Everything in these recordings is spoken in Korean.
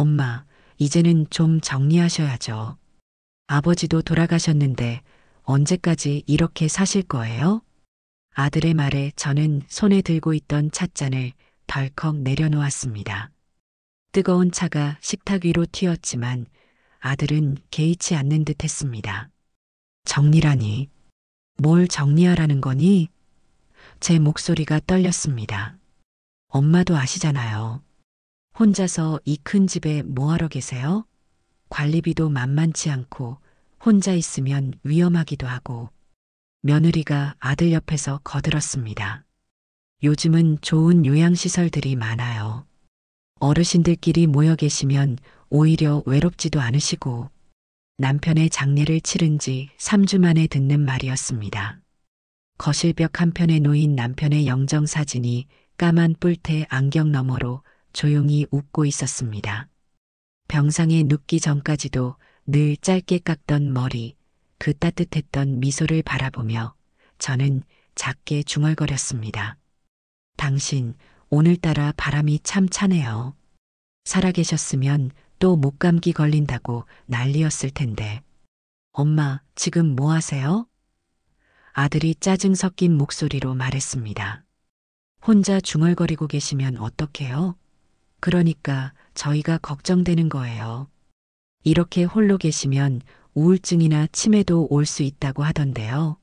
엄마, 이제는 좀 정리하셔야죠. 아버지도 돌아가셨는데 언제까지 이렇게 사실 거예요? 아들의 말에 저는 손에 들고 있던 찻잔을 덜컥 내려놓았습니다. 뜨거운 차가 식탁 위로 튀었지만 아들은 개의치 않는 듯 했습니다. 정리라니. 뭘 정리하라는 거니? 제 목소리가 떨렸습니다. 엄마도 아시잖아요. 혼자서 이 큰 집에 뭐하러 계세요? 관리비도 만만치 않고 혼자 있으면 위험하기도 하고. 며느리가 아들 옆에서 거들었습니다. 요즘은 좋은 요양시설들이 많아요. 어르신들끼리 모여 계시면 오히려 외롭지도 않으시고. 남편의 장례를 치른 지 3주 만에 듣는 말이었습니다. 거실벽 한편에 놓인 남편의 영정사진이 까만 뿔테 안경 너머로 조용히 웃고 있었습니다. 병상에 눕기 전까지도 늘 짧게 깎던 머리, 그 따뜻했던 미소를 바라보며 저는 작게 중얼거렸습니다. 당신, 오늘따라 바람이 참 차네요. 살아계셨으면 또 목감기 걸린다고 난리였을 텐데. 엄마, 지금 뭐 하세요? 아들이 짜증 섞인 목소리로 말했습니다. 혼자 중얼거리고 계시면 어떡해요? 그러니까 저희가 걱정되는 거예요. 이렇게 홀로 계시면 우울증이나 치매도 올 수 있다고 하던데요.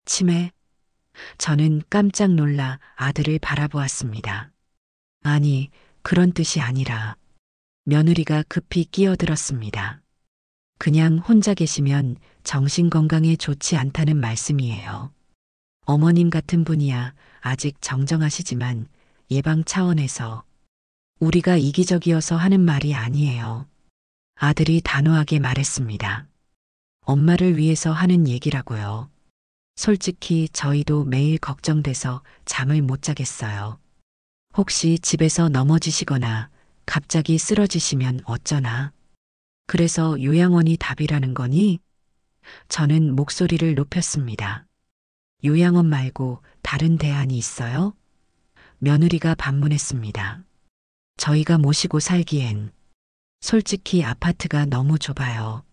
치매? 저는 깜짝 놀라 아들을 바라보았습니다. 아니, 그런 뜻이 아니라. 며느리가 급히 끼어들었습니다. 그냥 혼자 계시면 정신 건강에 좋지 않다는 말씀이에요. 어머님 같은 분이야 아직 정정하시지만 예방 차원에서 우리가 이기적이어서 하는 말이 아니에요. 아들이 단호하게 말했습니다. 엄마를 위해서 하는 얘기라고요. 솔직히 저희도 매일 걱정돼서 잠을 못 자겠어요. 혹시 집에서 넘어지시거나 갑자기 쓰러지시면 어쩌나. 그래서 요양원이 답이라는 거니? 저는 목소리를 높였습니다. 요양원 말고 다른 대안이 있어요? 며느리가 반문했습니다. 저희가 모시고 살기엔 솔직히 아파트가 너무 좁아요.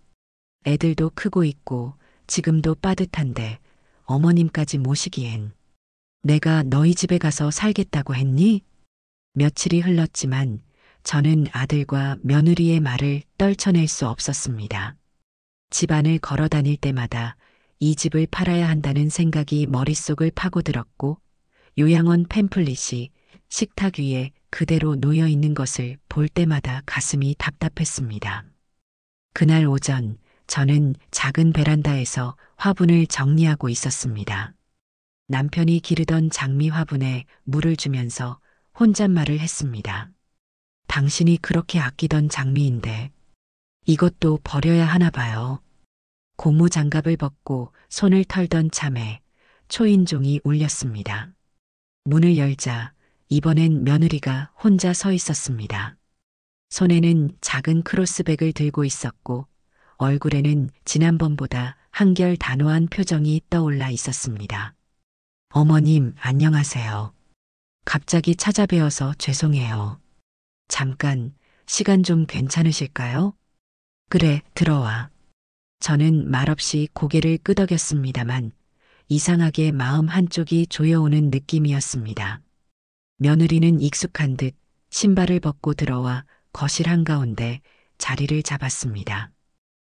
애들도 크고 있고 지금도 빠듯한데 어머님까지 모시기엔 내가 너희 집에 가서 살겠다고 했니? 며칠이 흘렀지만 저는 아들과 며느리의 말을 떨쳐낼 수 없었습니다. 집안을 걸어 다닐 때마다 이 집을 팔아야 한다는 생각이 머릿속을 파고들었고 요양원 팸플릿이 식탁 위에 그대로 놓여 있는 것을 볼 때마다 가슴이 답답했습니다. 그날 오전 저는 작은 베란다에서 화분을 정리하고 있었습니다. 남편이 기르던 장미 화분에 물을 주면서 혼잣말을 했습니다. 당신이 그렇게 아끼던 장미인데 이것도 버려야 하나 봐요. 고무 장갑을 벗고 손을 털던 참에 초인종이 울렸습니다. 문을 열자 이번엔 며느리가 혼자 서 있었습니다. 손에는 작은 크로스백을 들고 있었고 얼굴에는 지난번보다 한결 단호한 표정이 떠올라 있었습니다. 어머님, 안녕하세요. 갑자기 찾아뵈어서 죄송해요. 잠깐, 시간 좀 괜찮으실까요? 그래, 들어와. 저는 말없이 고개를 끄덕였습니다만 이상하게 마음 한쪽이 조여오는 느낌이었습니다. 며느리는 익숙한 듯 신발을 벗고 들어와 거실 한가운데 자리를 잡았습니다.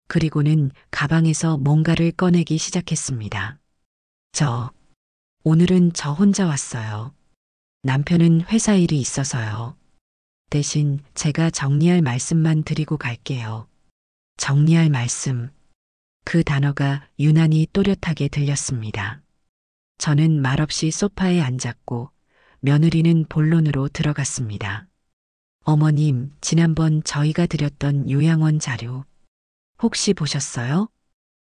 그리고는 가방에서 뭔가를 꺼내기 시작했습니다. 오늘은 저 혼자 왔어요. 남편은 회사 일이 있어서요. 대신 제가 정리할 말씀만 드리고 갈게요. 정리할 말씀. 그 단어가 유난히 또렷하게 들렸습니다. 저는 말없이 소파에 앉았고 며느리는 본론으로 들어갔습니다. 어머님, 지난번 저희가 드렸던 요양원 자료 혹시 보셨어요?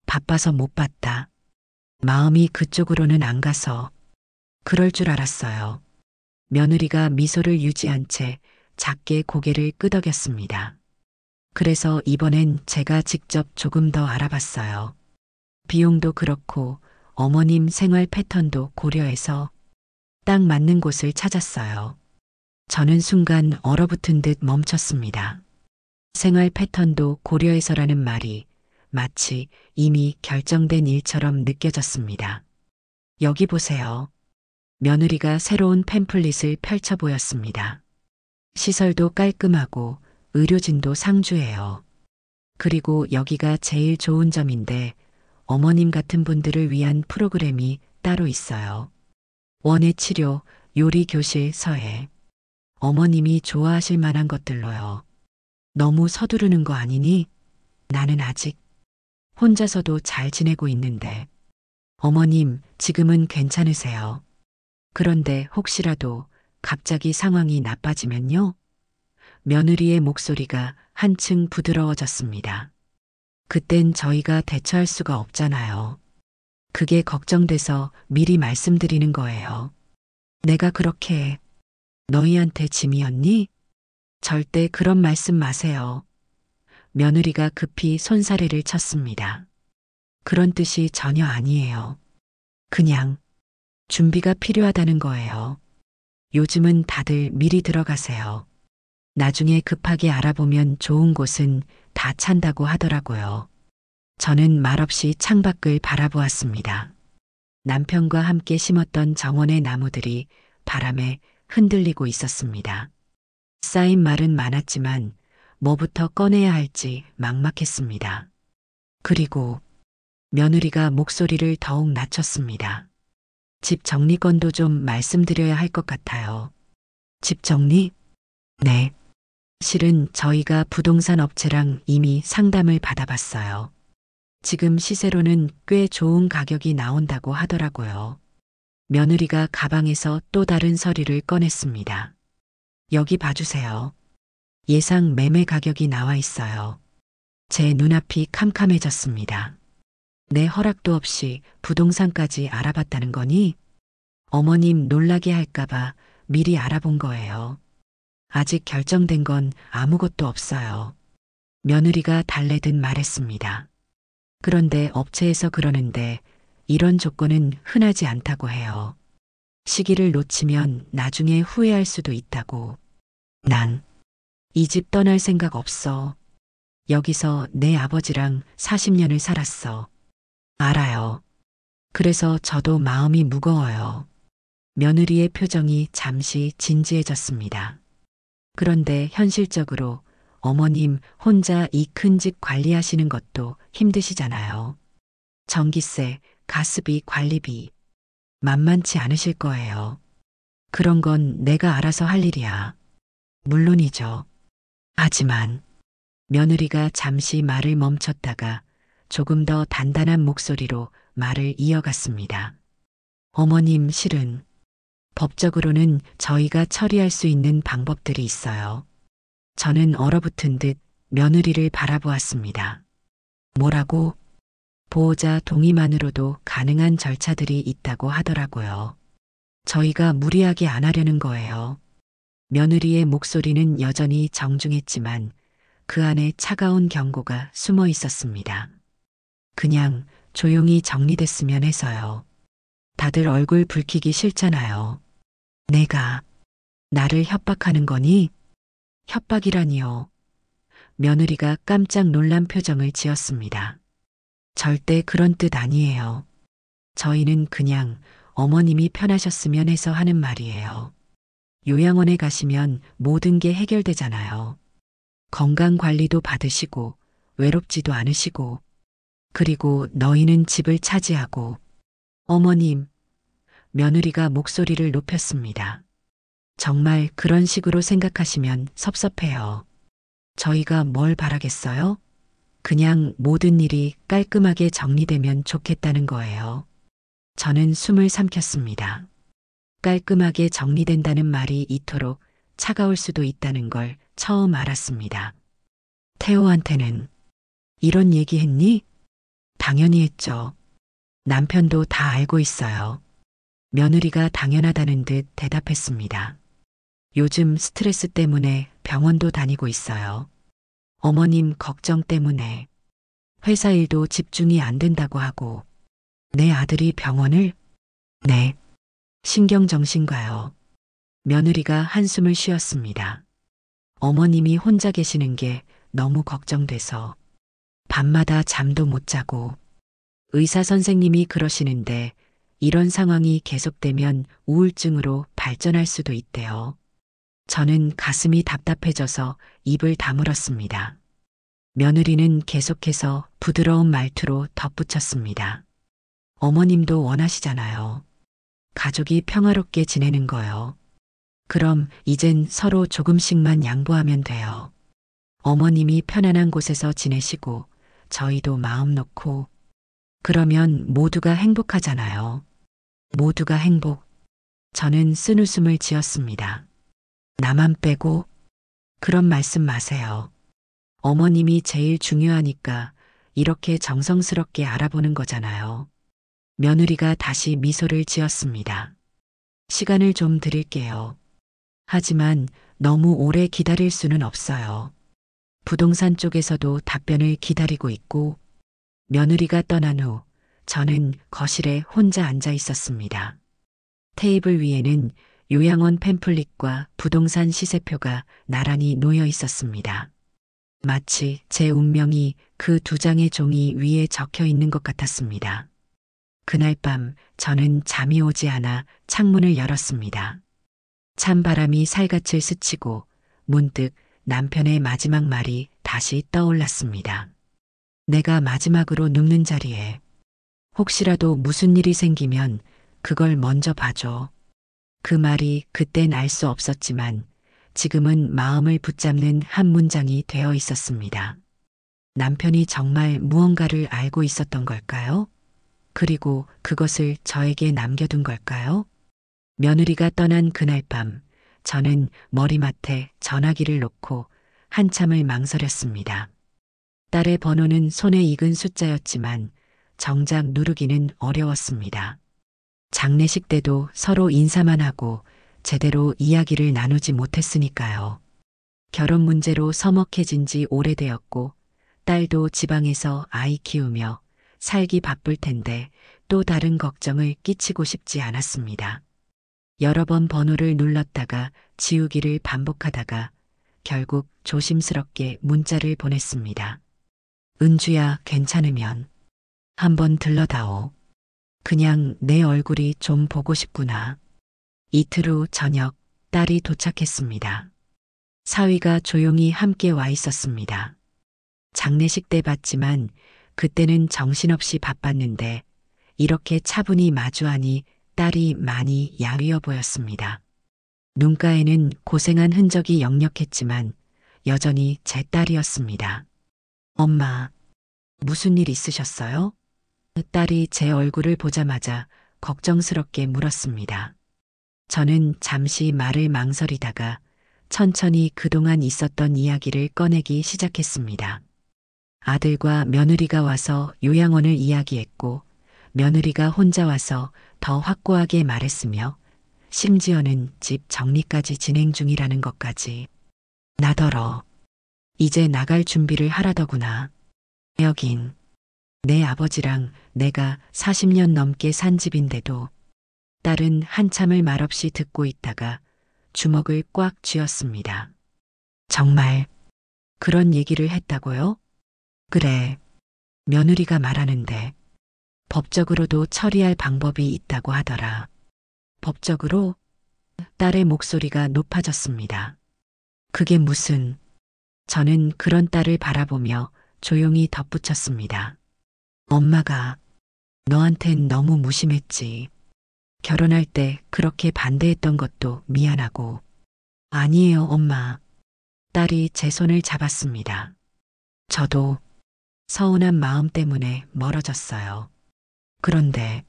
바빠서 못 봤다. 마음이 그쪽으로는 안 가서 그럴 줄 알았어요. 며느리가 미소를 유지한 채 작게 고개를 끄덕였습니다. 그래서 이번엔 제가 직접 조금 더 알아봤어요. 비용도 그렇고 어머님 생활 패턴도 고려해서 딱 맞는 곳을 찾았어요. 저는 순간 얼어붙은 듯 멈췄습니다. 생활 패턴도 고려해서라는 말이 마치 이미 결정된 일처럼 느껴졌습니다. 여기 보세요. 며느리가 새로운 팸플릿을 펼쳐 보였습니다. 시설도 깔끔하고 의료진도 상주해요. 그리고 여기가 제일 좋은 점인데 어머님 같은 분들을 위한 프로그램이 따로 있어요. 원예 치료, 요리 교실, 서예. 어머님이 좋아하실 만한 것들로요. 너무 서두르는 거 아니니? 나는 아직 혼자서도 잘 지내고 있는데. 어머님, 지금은 괜찮으세요. 그런데 혹시라도 갑자기 상황이 나빠지면요? 며느리의 목소리가 한층 부드러워졌습니다. 그땐 저희가 대처할 수가 없잖아요. 그게 걱정돼서 미리 말씀드리는 거예요. 내가 그렇게 너희한테 짐이었니? 절대 그런 말씀 마세요. 며느리가 급히 손사래를 쳤습니다. 그런 뜻이 전혀 아니에요. 그냥 준비가 필요하다는 거예요. 요즘은 다들 미리 들어가세요. 나중에 급하게 알아보면 좋은 곳은 다 찬다고 하더라고요. 저는 말없이 창밖을 바라보았습니다. 남편과 함께 심었던 정원의 나무들이 바람에 흔들리고 있었습니다. 쌓인 말은 많았지만 뭐부터 꺼내야 할지 막막했습니다. 그리고 며느리가 목소리를 더욱 낮췄습니다. 집 정리건도 좀 말씀드려야 할 것 같아요. 집 정리? 네. 실은 저희가 부동산 업체랑 이미 상담을 받아봤어요. 지금 시세로는 꽤 좋은 가격이 나온다고 하더라고요. 며느리가 가방에서 또 다른 서류를 꺼냈습니다. 여기 봐주세요. 예상 매매 가격이 나와 있어요. 제 눈앞이 캄캄해졌습니다. 내 허락도 없이 부동산까지 알아봤다는 거니? 어머님 놀라게 할까봐 미리 알아본 거예요. 아직 결정된 건 아무것도 없어요. 며느리가 달래듯 말했습니다. 그런데 업체에서 그러는데 이런 조건은 흔하지 않다고 해요. 시기를 놓치면 나중에 후회할 수도 있다고. 난 이 집 떠날 생각 없어. 여기서 내 아버지랑 40년을 살았어. 알아요. 그래서 저도 마음이 무거워요. 며느리의 표정이 잠시 진지해졌습니다. 그런데 현실적으로 어머님 혼자 이 큰 집 관리하시는 것도 힘드시잖아요. 전기세, 가스비, 관리비. 만만치 않으실 거예요. 그런 건 내가 알아서 할 일이야. 물론이죠. 하지만 며느리가 잠시 말을 멈췄다가 조금 더 단단한 목소리로 말을 이어갔습니다. 어머님 실은 법적으로는 저희가 처리할 수 있는 방법들이 있어요. 저는 얼어붙은 듯 며느리를 바라보았습니다. 뭐라고? 보호자 동의만으로도 가능한 절차들이 있다고 하더라고요. 저희가 무리하게 안 하려는 거예요. 며느리의 목소리는 여전히 정중했지만 그 안에 차가운 경고가 숨어 있었습니다. 그냥 조용히 정리됐으면 해서요. 다들 얼굴 붉히기 싫잖아요. 내가 나를 협박하는 거니? 협박이라니요. 며느리가 깜짝 놀란 표정을 지었습니다. 절대 그런 뜻 아니에요. 저희는 그냥 어머님이 편하셨으면 해서 하는 말이에요. 요양원에 가시면 모든 게 해결되잖아요. 건강 관리도 받으시고 외롭지도 않으시고 그리고 너희는 집을 차지하고 어머님, 며느리가 목소리를 높였습니다. 정말 그런 식으로 생각하시면 섭섭해요. 저희가 뭘 바라겠어요? 그냥 모든 일이 깔끔하게 정리되면 좋겠다는 거예요. 저는 숨을 삼켰습니다. 깔끔하게 정리된다는 말이 이토록 차가울 수도 있다는 걸 처음 알았습니다. 태호한테는 이런 얘기 했니? 당연히 했죠. 남편도 다 알고 있어요. 며느리가 당연하다는 듯 대답했습니다. 요즘 스트레스 때문에 병원도 다니고 있어요. 어머님 걱정 때문에 회사 일도 집중이 안 된다고 하고 내 아들이 병원을? 네. 신경정신과요. 며느리가 한숨을 쉬었습니다. 어머님이 혼자 계시는 게 너무 걱정돼서 밤마다 잠도 못 자고 의사 선생님이 그러시는데 이런 상황이 계속되면 우울증으로 발전할 수도 있대요. 저는 가슴이 답답해져서 입을 다물었습니다. 며느리는 계속해서 부드러운 말투로 덧붙였습니다. 어머님도 원하시잖아요. 가족이 평화롭게 지내는 거요. 그럼 이젠 서로 조금씩만 양보하면 돼요. 어머님이 편안한 곳에서 지내시고 저희도 마음 놓고 그러면 모두가 행복하잖아요. 모두가 행복. 저는 쓴웃음을 지었습니다. 나만 빼고 그런 말씀 마세요. 어머님이 제일 중요하니까 이렇게 정성스럽게 알아보는 거잖아요. 며느리가 다시 미소를 지었습니다. 시간을 좀 드릴게요. 하지만 너무 오래 기다릴 수는 없어요. 부동산 쪽에서도 답변을 기다리고 있고 며느리가 떠난 후 저는 거실에 혼자 앉아 있었습니다. 테이블 위에는 요양원 팸플릿과 부동산 시세표가 나란히 놓여 있었습니다. 마치 제 운명이 그 두 장의 종이 위에 적혀 있는 것 같았습니다. 그날 밤 저는 잠이 오지 않아 창문을 열었습니다. 찬바람이 살갗을 스치고 문득 남편의 마지막 말이 다시 떠올랐습니다. 내가 마지막으로 눕는 자리에 혹시라도 무슨 일이 생기면 그걸 먼저 봐줘. 그 말이 그땐 알 수 없었지만 지금은 마음을 붙잡는 한 문장이 되어 있었습니다. 남편이 정말 무언가를 알고 있었던 걸까요? 그리고 그것을 저에게 남겨둔 걸까요? 며느리가 떠난 그날 밤 저는 머리맡에 전화기를 놓고 한참을 망설였습니다. 딸의 번호는 손에 익은 숫자였지만 정작 누르기는 어려웠습니다. 장례식 때도 서로 인사만 하고 제대로 이야기를 나누지 못했으니까요. 결혼 문제로 서먹해진 지 오래되었고 딸도 지방에서 아이 키우며 살기 바쁠 텐데 또 다른 걱정을 끼치고 싶지 않았습니다. 여러 번 번호를 눌렀다가 지우기를 반복하다가 결국 조심스럽게 문자를 보냈습니다. 은주야, 괜찮으면 한번 들러다오. 그냥 내 얼굴이 좀 보고 싶구나. 이틀 후 저녁 딸이 도착했습니다. 사위가 조용히 함께 와 있었습니다. 장례식 때 봤지만 그때는 정신없이 바빴는데 이렇게 차분히 마주하니 딸이 많이 야위어 보였습니다. 눈가에는 고생한 흔적이 역력했지만 여전히 제 딸이었습니다. 엄마, 무슨 일 있으셨어요? 딸이 제 얼굴을 보자마자 걱정스럽게 물었습니다. 저는 잠시 말을 망설이다가 천천히 그동안 있었던 이야기를 꺼내기 시작했습니다. 아들과 며느리가 와서 요양원을 이야기했고 며느리가 혼자 와서 더 확고하게 말했으며 심지어는 집 정리까지 진행 중이라는 것까지. 나더러 이제 나갈 준비를 하라더구나. 여긴 내 아버지랑 내가 40년 넘게 산 집인데도. 딸은 한참을 말없이 듣고 있다가 주먹을 꽉 쥐었습니다. 정말 그런 얘기를 했다고요? 그래. 며느리가 말하는데 법적으로도 처리할 방법이 있다고 하더라. 법적으로? 딸의 목소리가 높아졌습니다. 그게 무슨... 저는 그런 딸을 바라보며 조용히 덧붙였습니다. 엄마가 너한텐 너무 무심했지. 결혼할 때 그렇게 반대했던 것도 미안하고. 아니에요, 엄마. 딸이 제 손을 잡았습니다. 저도 서운한 마음 때문에 멀어졌어요. 그런데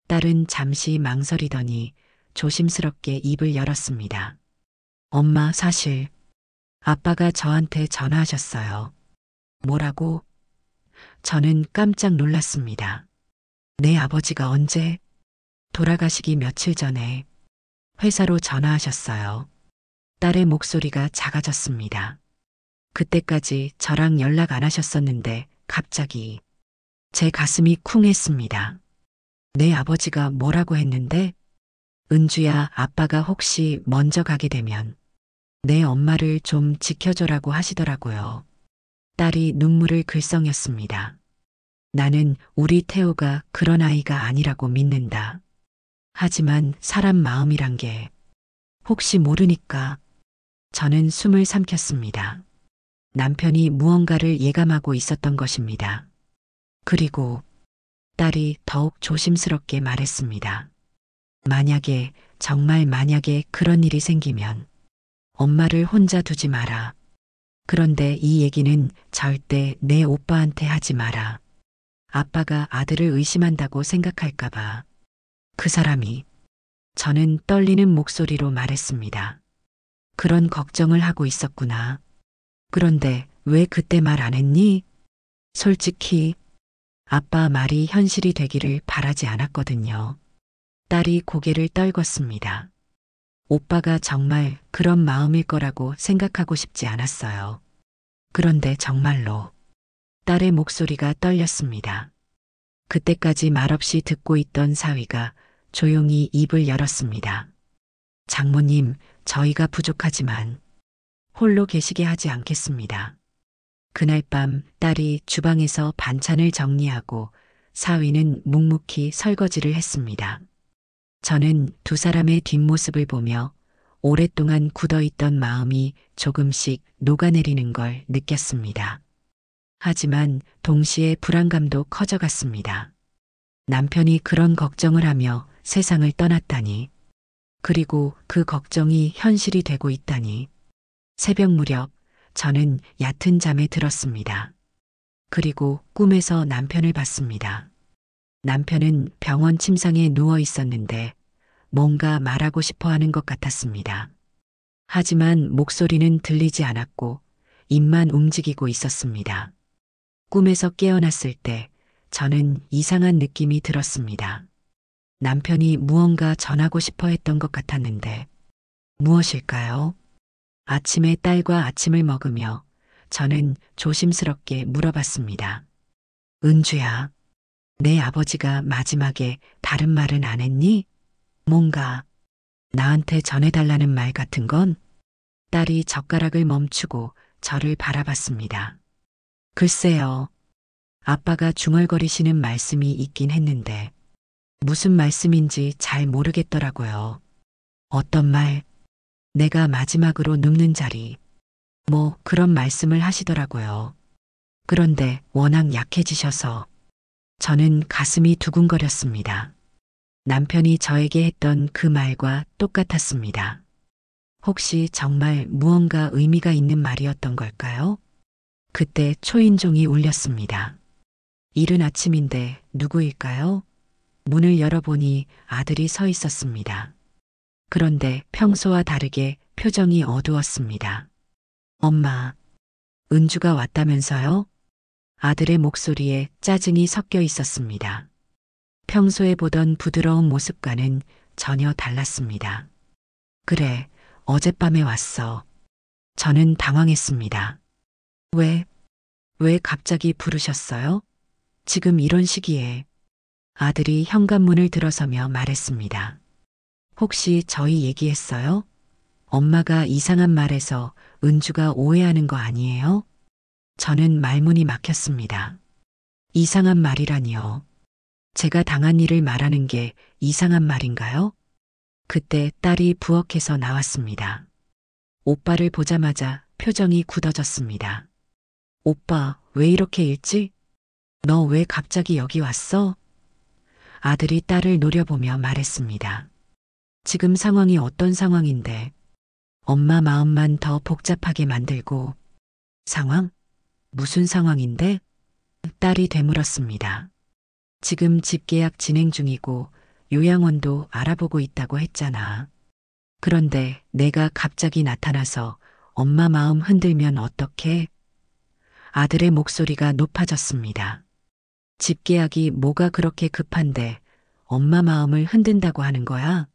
딸은 잠시 망설이더니 조심스럽게 입을 열었습니다. 엄마, 사실 아빠가 저한테 전화하셨어요. 뭐라고? 저는 깜짝 놀랐습니다. 내 아버지가 언제? 돌아가시기 며칠 전에 회사로 전화하셨어요. 딸의 목소리가 작아졌습니다. 그때까지 저랑 연락 안 하셨었는데 갑자기 제 가슴이 쿵했습니다. 내 아버지가 뭐라고 했는데? 은주야, 아빠가 혹시 먼저 가게 되면 내 엄마를 좀 지켜줘라고 하시더라고요. 딸이 눈물을 글썽였습니다. 나는 우리 태호가 그런 아이가 아니라고 믿는다. 하지만 사람 마음이란 게 혹시 모르니까. 저는 숨을 삼켰습니다. 남편이 무언가를 예감하고 있었던 것입니다. 그리고 딸이 더욱 조심스럽게 말했습니다. 만약에, 정말 만약에 그런 일이 생기면 엄마를 혼자 두지 마라. 그런데 이 얘기는 절대 내 오빠한테 하지 마라. 아빠가 아들을 의심한다고 생각할까봐. 그 사람이, 저는 떨리는 목소리로 말했습니다. 그런 걱정을 하고 있었구나. 그런데 왜 그때 말 안 했니? 솔직히 아빠 말이 현실이 되기를 바라지 않았거든요. 딸이 고개를 떨궜습니다. 오빠가 정말 그런 마음일 거라고 생각하고 싶지 않았어요. 그런데 정말로 딸의 목소리가 떨렸습니다. 그때까지 말없이 듣고 있던 사위가 조용히 입을 열었습니다. 장모님, 저희가 부족하지만 홀로 계시게 하지 않겠습니다. 그날 밤 딸이 주방에서 반찬을 정리하고 사위는 묵묵히 설거지를 했습니다. 저는 두 사람의 뒷모습을 보며 오랫동안 굳어있던 마음이 조금씩 녹아내리는 걸 느꼈습니다. 하지만 동시에 불안감도 커져갔습니다. 남편이 그런 걱정을 하며 세상을 떠났다니, 그리고 그 걱정이 현실이 되고 있다니. 새벽 무렵 저는 얕은 잠에 들었습니다. 그리고 꿈에서 남편을 봤습니다. 남편은 병원 침상에 누워 있었는데 뭔가 말하고 싶어 하는 것 같았습니다. 하지만 목소리는 들리지 않았고 입만 움직이고 있었습니다. 꿈에서 깨어났을 때 저는 이상한 느낌이 들었습니다. 남편이 무언가 전하고 싶어 했던 것 같았는데 무엇일까요? 아침에 딸과 아침을 먹으며 저는 조심스럽게 물어봤습니다. 은주야, 내 아버지가 마지막에 다른 말은 안 했니? 뭔가 나한테 전해달라는 말 같은 건? 딸이 젓가락을 멈추고 저를 바라봤습니다. 글쎄요. 아빠가 중얼거리시는 말씀이 있긴 했는데 무슨 말씀인지 잘 모르겠더라고요. 어떤 말, 내가 마지막으로 눕는 자리, 뭐 그런 말씀을 하시더라고요. 그런데 워낙 약해지셔서 저는 가슴이 두근거렸습니다. 남편이 저에게 했던 그 말과 똑같았습니다. 혹시 정말 무언가 의미가 있는 말이었던 걸까요? 그때 초인종이 울렸습니다. 이른 아침인데 누구일까요? 문을 열어보니 아들이 서 있었습니다. 그런데 평소와 다르게 표정이 어두웠습니다. 엄마, 은주가 왔다면서요? 아들의 목소리에 짜증이 섞여 있었습니다. 평소에 보던 부드러운 모습과는 전혀 달랐습니다. 그래, 어젯밤에 왔어. 저는 당황했습니다. 왜 갑자기 부르셨어요? 지금 이런 시기에. 아들이 현관문을 들어서며 말했습니다. 혹시 저희 얘기했어요? 엄마가 이상한 말해서 은주가 오해하는 거 아니에요? 저는 말문이 막혔습니다. 이상한 말이라니요. 제가 당한 일을 말하는 게 이상한 말인가요? 그때 딸이 부엌에서 나왔습니다. 오빠를 보자마자 표정이 굳어졌습니다. 오빠, 왜 이렇게 일찍? 너 왜 갑자기 여기 왔어? 아들이 딸을 노려보며 말했습니다. 지금 상황이 어떤 상황인데 엄마 마음만 더 복잡하게 만들고. 상황? 무슨 상황인데? 딸이 되물었습니다. 지금 집 계약 진행 중이고 요양원도 알아보고 있다고 했잖아. 그런데 내가 갑자기 나타나서 엄마 마음 흔들면 어떡해? 아들의 목소리가 높아졌습니다. 집 계약이 뭐가 그렇게 급한데 엄마 마음을 흔든다고 하는 거야?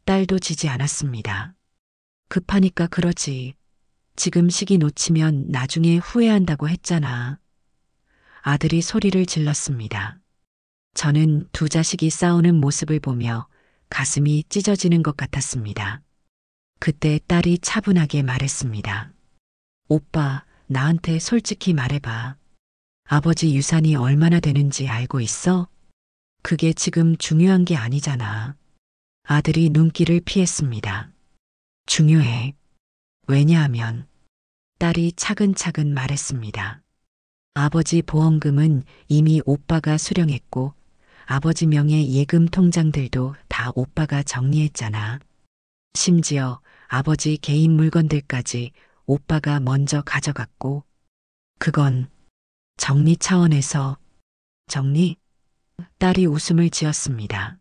딸도 지지 않았습니다. 급하니까 그러지. 지금 시기 놓치면 나중에 후회한다고 했잖아. 아들이 소리를 질렀습니다. 저는 두 자식이 싸우는 모습을 보며 가슴이 찢어지는 것 같았습니다. 그때 딸이 차분하게 말했습니다. 오빠, 나한테 솔직히 말해봐. 아버지 유산이 얼마나 되는지 알고 있어? 그게 지금 중요한 게 아니잖아. 아들이 눈길을 피했습니다. 중요해. 왜냐하면 딸이 차근차근 말했습니다. 아버지 보험금은 이미 오빠가 수령했고 아버지 명의 예금 통장들도 다 오빠가 정리했잖아. 심지어 아버지 개인 물건들까지 오빠가 먼저 가져갔고 그건 정리 차원에서 정리? 딸이 웃음을 지었습니다.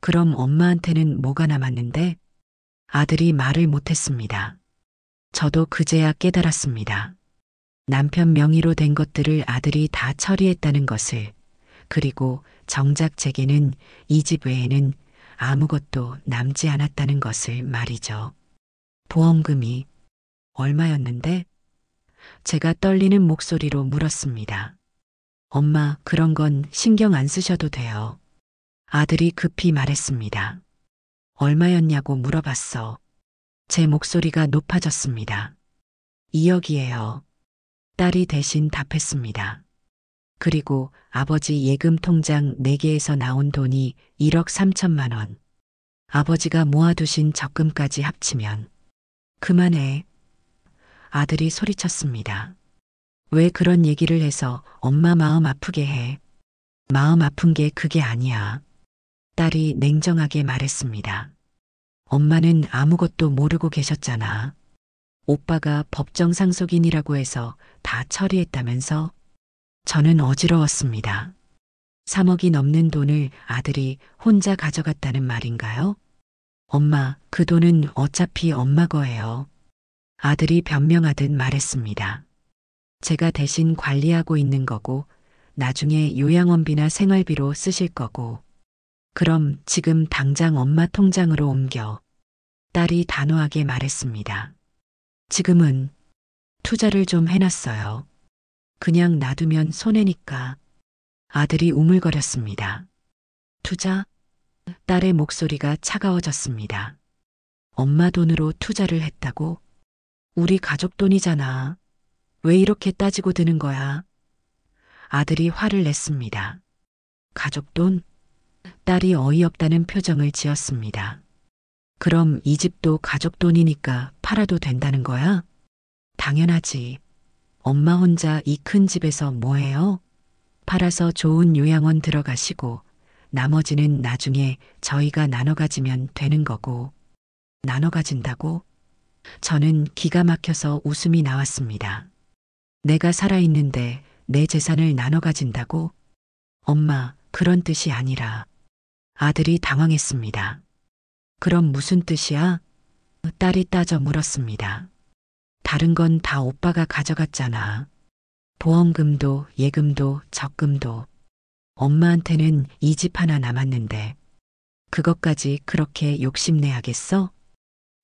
그럼 엄마한테는 뭐가 남았는데? 아들이 말을 못했습니다. 저도 그제야 깨달았습니다. 남편 명의로 된 것들을 아들이 다 처리했다는 것을, 그리고 정작 제게는 이 집 외에는 아무것도 남지 않았다는 것을 말이죠. 보험금이 얼마였는데? 제가 떨리는 목소리로 물었습니다. 엄마, 그런 건 신경 안 쓰셔도 돼요. 아들이 급히 말했습니다. 얼마였냐고 물어봤어. 제 목소리가 높아졌습니다. 2억이에요. 딸이 대신 답했습니다. 그리고 아버지 예금 통장 4개에서 나온 돈이 1억 3천만 원. 아버지가 모아두신 적금까지 합치면 그만해. 아들이 소리쳤습니다. 왜 그런 얘기를 해서 엄마 마음 아프게 해? 마음 아픈 게 그게 아니야. 딸이 냉정하게 말했습니다. 엄마는 아무것도 모르고 계셨잖아. 오빠가 법정 상속인이라고 해서 다 처리했다면서? 저는 어지러웠습니다. 3억이 넘는 돈을 아들이 혼자 가져갔다는 말인가요? 엄마, 그 돈은 어차피 엄마 거예요. 아들이 변명하듯 말했습니다. 제가 대신 관리하고 있는 거고, 나중에 요양원비나 생활비로 쓰실 거고, 그럼 지금 당장 엄마 통장으로 옮겨. 딸이 단호하게 말했습니다. 지금은 투자를 좀 해놨어요. 그냥 놔두면 손해니까. 아들이 우물거렸습니다. 투자? 딸의 목소리가 차가워졌습니다. 엄마 돈으로 투자를 했다고? 우리 가족 돈이잖아. 왜 이렇게 따지고 드는 거야? 아들이 화를 냈습니다. 가족 돈? 딸이 어이없다는 표정을 지었습니다. 그럼 이 집도 가족 돈이니까 팔아도 된다는 거야? 당연하지. 엄마 혼자 이 큰 집에서 뭐해요? 팔아서 좋은 요양원 들어가시고 나머지는 나중에 저희가 나눠 가지면 되는 거고. 나눠 가진다고? 저는 기가 막혀서 웃음이 나왔습니다. 내가 살아있는데 내 재산을 나눠 가진다고? 엄마, 그런 뜻이 아니라. 아들이 당황했습니다. 그럼 무슨 뜻이야? 딸이 따져 물었습니다. 다른 건 다 오빠가 가져갔잖아. 보험금도 예금도 적금도. 엄마한테는 이 집 하나 남았는데 그것까지 그렇게 욕심내야겠어?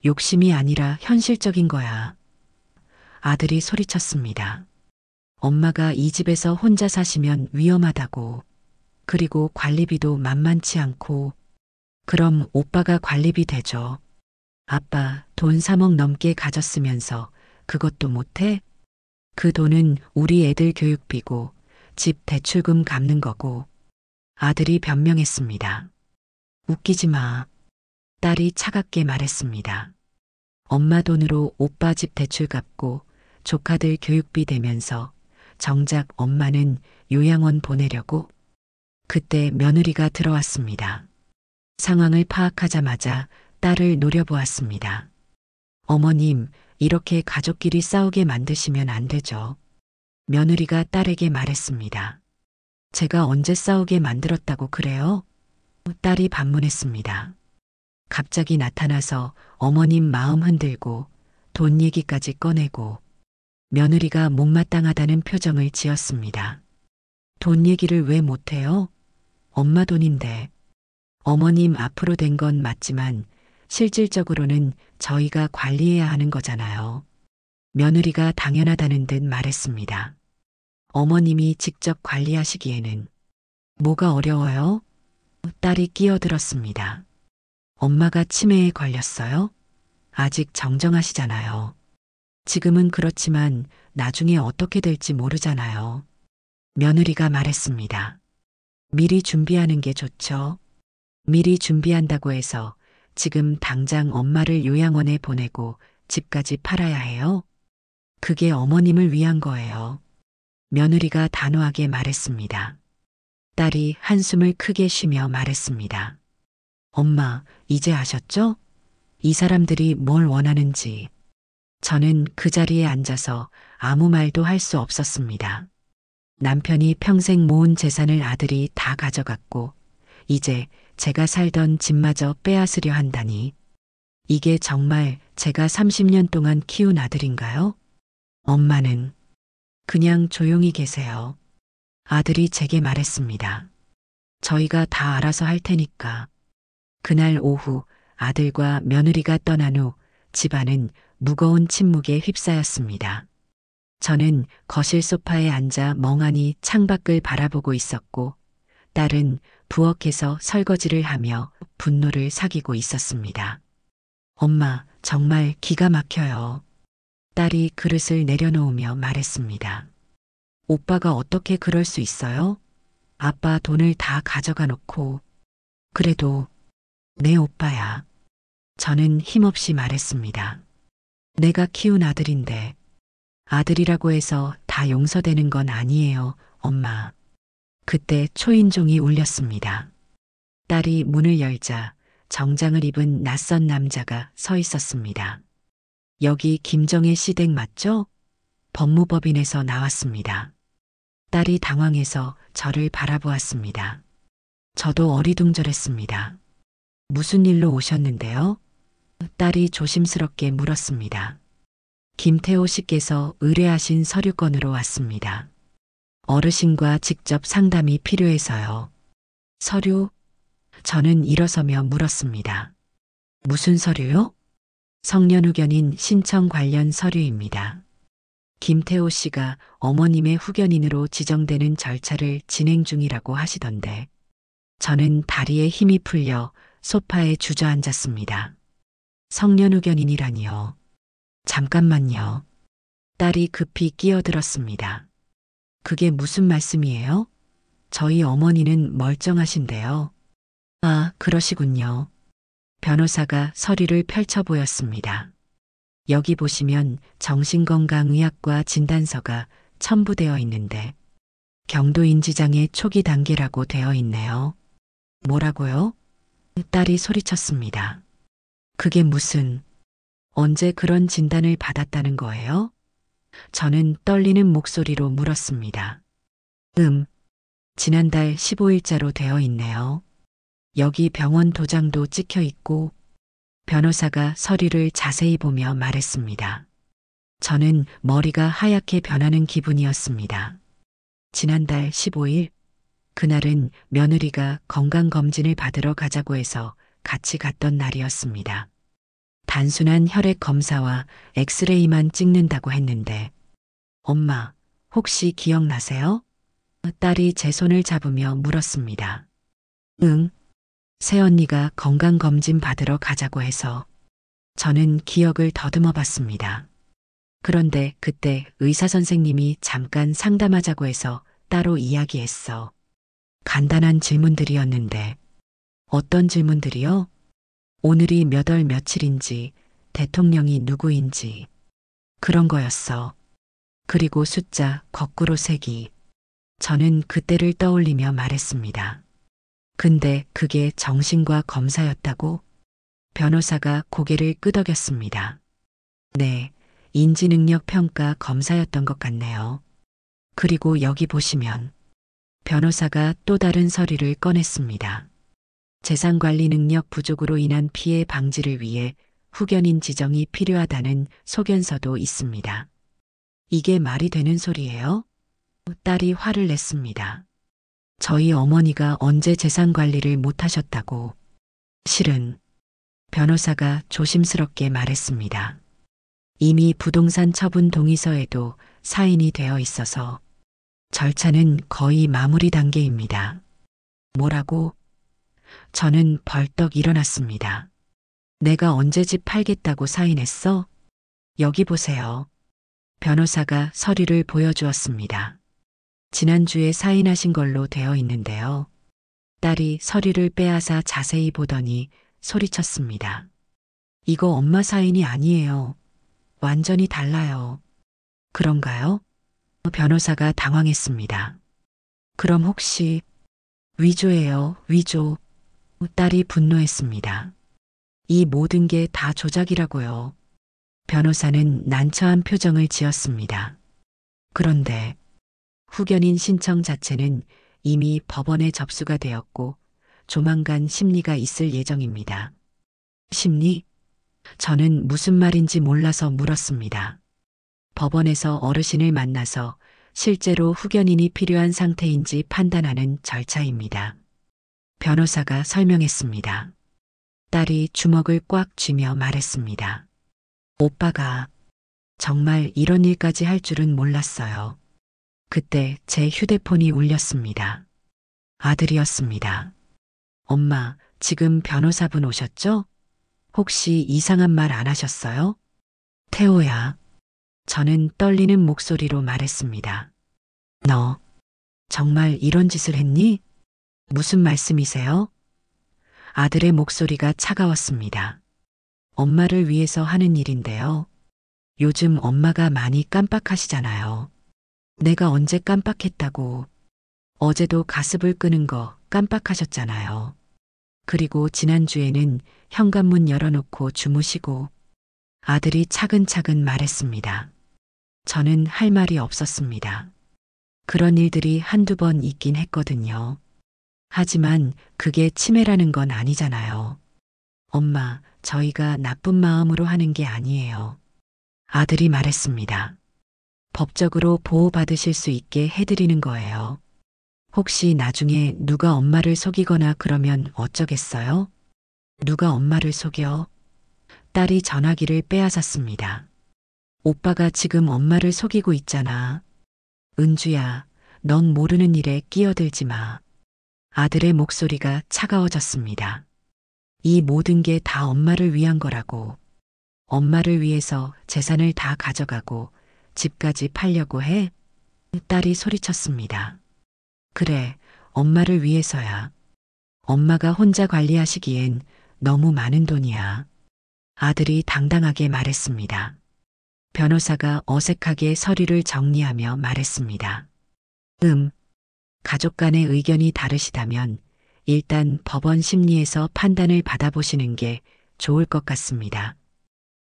욕심이 아니라 현실적인 거야. 아들이 소리쳤습니다. 엄마가 이 집에서 혼자 사시면 위험하다고. 그리고 관리비도 만만치 않고. 그럼 오빠가 관리비 대줘. 아빠 돈 3억 넘게 가졌으면서 그것도 못해? 그 돈은 우리 애들 교육비고 집 대출금 갚는 거고. 아들이 변명했습니다. 웃기지 마. 딸이 차갑게 말했습니다. 엄마 돈으로 오빠 집 대출 갚고 조카들 교육비 대면서 정작 엄마는 요양원 보내려고. 그때 며느리가 들어왔습니다. 상황을 파악하자마자 딸을 노려보았습니다. 어머님, 이렇게 가족끼리 싸우게 만드시면 안 되죠. 며느리가 딸에게 말했습니다. 제가 언제 싸우게 만들었다고 그래요? 딸이 반문했습니다. 갑자기 나타나서 어머님 마음 흔들고 돈 얘기까지 꺼내고 며느리가 못마땅하다는 표정을 지었습니다. 돈 얘기를 왜 못해요? 엄마 돈인데. 어머님 앞으로 된 건 맞지만 실질적으로는 저희가 관리해야 하는 거잖아요. 며느리가 당연하다는 듯 말했습니다. 어머님이 직접 관리하시기에는 뭐가 어려워요? 딸이 끼어들었습니다. 엄마가 치매에 걸렸어요? 아직 정정하시잖아요. 지금은 그렇지만 나중에 어떻게 될지 모르잖아요. 며느리가 말했습니다. 미리 준비하는 게 좋죠. 미리 준비한다고 해서 지금 당장 엄마를 요양원에 보내고 집까지 팔아야 해요? 그게 어머님을 위한 거예요. 며느리가 단호하게 말했습니다. 딸이 한숨을 크게 쉬며 말했습니다. 엄마, 이제 아셨죠? 이 사람들이 뭘 원하는지. 저는 그 자리에 앉아서 아무 말도 할 수 없었습니다. 남편이 평생 모은 재산을 아들이 다 가져갔고, 이제 제가 살던 집마저 빼앗으려 한다니. 이게 정말 제가 30년 동안 키운 아들인가요? 엄마는 그냥 조용히 계세요. 아들이 제게 말했습니다. 저희가 다 알아서 할 테니까. 그날 오후 아들과 며느리가 떠난 후 집안은 무거운 침묵에 휩싸였습니다. 저는 거실 소파에 앉아 멍하니 창밖을 바라보고 있었고, 딸은 부엌에서 설거지를 하며 분노를 사귀고 있었습니다. 엄마, 정말 기가 막혀요. 딸이 그릇을 내려놓으며 말했습니다. 오빠가 어떻게 그럴 수 있어요? 아빠 돈을 다 가져가 놓고. 그래도 내 오빠야. 저는 힘없이 말했습니다. 내가 키운 아들인데. 아들이라고 해서 다 용서되는 건 아니에요, 엄마. 그때 초인종이 울렸습니다. 딸이 문을 열자 정장을 입은 낯선 남자가 서 있었습니다. 여기 김정혜 씨 댁 맞죠? 법무법인에서 나왔습니다. 딸이 당황해서 저를 바라보았습니다. 저도 어리둥절했습니다. 무슨 일로 오셨는데요? 딸이 조심스럽게 물었습니다. 김태호 씨께서 의뢰하신 서류건으로 왔습니다. 어르신과 직접 상담이 필요해서요. 서류? 저는 일어서며 물었습니다. 무슨 서류요? 성년후견인 신청 관련 서류입니다. 김태호 씨가 어머님의 후견인으로 지정되는 절차를 진행 중이라고 하시던데, 저는 다리에 힘이 풀려 소파에 주저앉았습니다. 성년후견인이라니요. 잠깐만요. 딸이 급히 끼어들었습니다. 그게 무슨 말씀이에요? 저희 어머니는 멀쩡하신데요. 아, 그러시군요. 변호사가 서류를 펼쳐 보였습니다. 여기 보시면 정신건강의학과 진단서가 첨부되어 있는데 경도인지장애 초기 단계라고 되어 있네요. 뭐라고요? 딸이 소리쳤습니다. 그게 무슨, 언제 그런 진단을 받았다는 거예요? 저는 떨리는 목소리로 물었습니다. 지난달 15일자로 되어 있네요. 여기 병원 도장도 찍혀 있고. 변호사가 서류를 자세히 보며 말했습니다. 저는 머리가 하얗게 변하는 기분이었습니다. 지난달 15일, 그날은 며느리가 건강검진을 받으러 가자고 해서 같이 갔던 날이었습니다. 단순한 혈액 검사와 엑스레이만 찍는다고 했는데, 엄마, 혹시 기억나세요? 딸이 제 손을 잡으며 물었습니다. 응. 새언니가 건강검진 받으러 가자고 해서. 저는 기억을 더듬어 봤습니다. 그런데 그때 의사 선생님이 잠깐 상담하자고 해서 따로 이야기했어. 간단한 질문들이었는데. 어떤 질문들이요? 오늘이 몇 월 며칠인지, 대통령이 누구인지. 그런 거였어. 그리고 숫자 거꾸로 세기. 저는 그때를 떠올리며 말했습니다. 근데 그게 정신과 검사였다고? 변호사가 고개를 끄덕였습니다. 네, 인지능력 평가 검사였던 것 같네요. 그리고 여기 보시면 변호사가 또 다른 서류를 꺼냈습니다. 재산관리 능력 부족으로 인한 피해 방지를 위해 후견인 지정이 필요하다는 소견서도 있습니다. 이게 말이 되는 소리예요? 딸이 화를 냈습니다. 저희 어머니가 언제 재산 관리를 못하셨다고. 실은 변호사가 조심스럽게 말했습니다. 이미 부동산 처분 동의서에도 사인이 되어 있어서 절차는 거의 마무리 단계입니다. 뭐라고? 저는 벌떡 일어났습니다. 내가 언제 집 팔겠다고 사인했어? 여기 보세요. 변호사가 서류를 보여주었습니다. 지난주에 사인하신 걸로 되어 있는데요. 딸이 서류를 빼앗아 자세히 보더니 소리쳤습니다. 이거 엄마 사인이 아니에요. 완전히 달라요. 그런가요? 변호사가 당황했습니다. 그럼 혹시 위조예요, 위조. 딸이 분노했습니다. 이 모든 게 다 조작이라고요. 변호사는 난처한 표정을 지었습니다. 그런데 후견인 신청 자체는 이미 법원에 접수가 되었고 조만간 심리가 있을 예정입니다. 심리? 저는 무슨 말인지 몰라서 물었습니다. 법원에서 어르신을 만나서 실제로 후견인이 필요한 상태인지 판단하는 절차입니다. 변호사가 설명했습니다. 딸이 주먹을 꽉 쥐며 말했습니다. 오빠가 정말 이런 일까지 할 줄은 몰랐어요. 그때 제 휴대폰이 울렸습니다. 아들이었습니다. 엄마, 지금 변호사분 오셨죠? 혹시 이상한 말 안 하셨어요? 태호야. 저는 떨리는 목소리로 말했습니다. 너 정말 이런 짓을 했니? 무슨 말씀이세요? 아들의 목소리가 차가웠습니다. 엄마를 위해서 하는 일인데요. 요즘 엄마가 많이 깜빡하시잖아요. 내가 언제 깜빡했다고. 어제도 가습을 끄는 거 깜빡하셨잖아요. 그리고 지난주에는 현관문 열어놓고 주무시고. 아들이 차근차근 말했습니다. 저는 할 말이 없었습니다. 그런 일들이 한두 번 있긴 했거든요. 하지만 그게 치매라는 건 아니잖아요. 엄마, 저희가 나쁜 마음으로 하는 게 아니에요. 아들이 말했습니다. 법적으로 보호받으실 수 있게 해드리는 거예요. 혹시 나중에 누가 엄마를 속이거나 그러면 어쩌겠어요? 누가 엄마를 속여? 딸이 전화기를 빼앗았습니다. 오빠가 지금 엄마를 속이고 있잖아. 은주야, 넌 모르는 일에 끼어들지 마. 아들의 목소리가 차가워졌습니다. 이 모든 게 다 엄마를 위한 거라고. 엄마를 위해서 재산을 다 가져가고 집까지 팔려고 해? 딸이 소리쳤습니다. 그래, 엄마를 위해서야. 엄마가 혼자 관리하시기엔 너무 많은 돈이야. 아들이 당당하게 말했습니다. 변호사가 어색하게 서류를 정리하며 말했습니다. 가족 간의 의견이 다르시다면 일단 법원 심리에서 판단을 받아보시는 게 좋을 것 같습니다.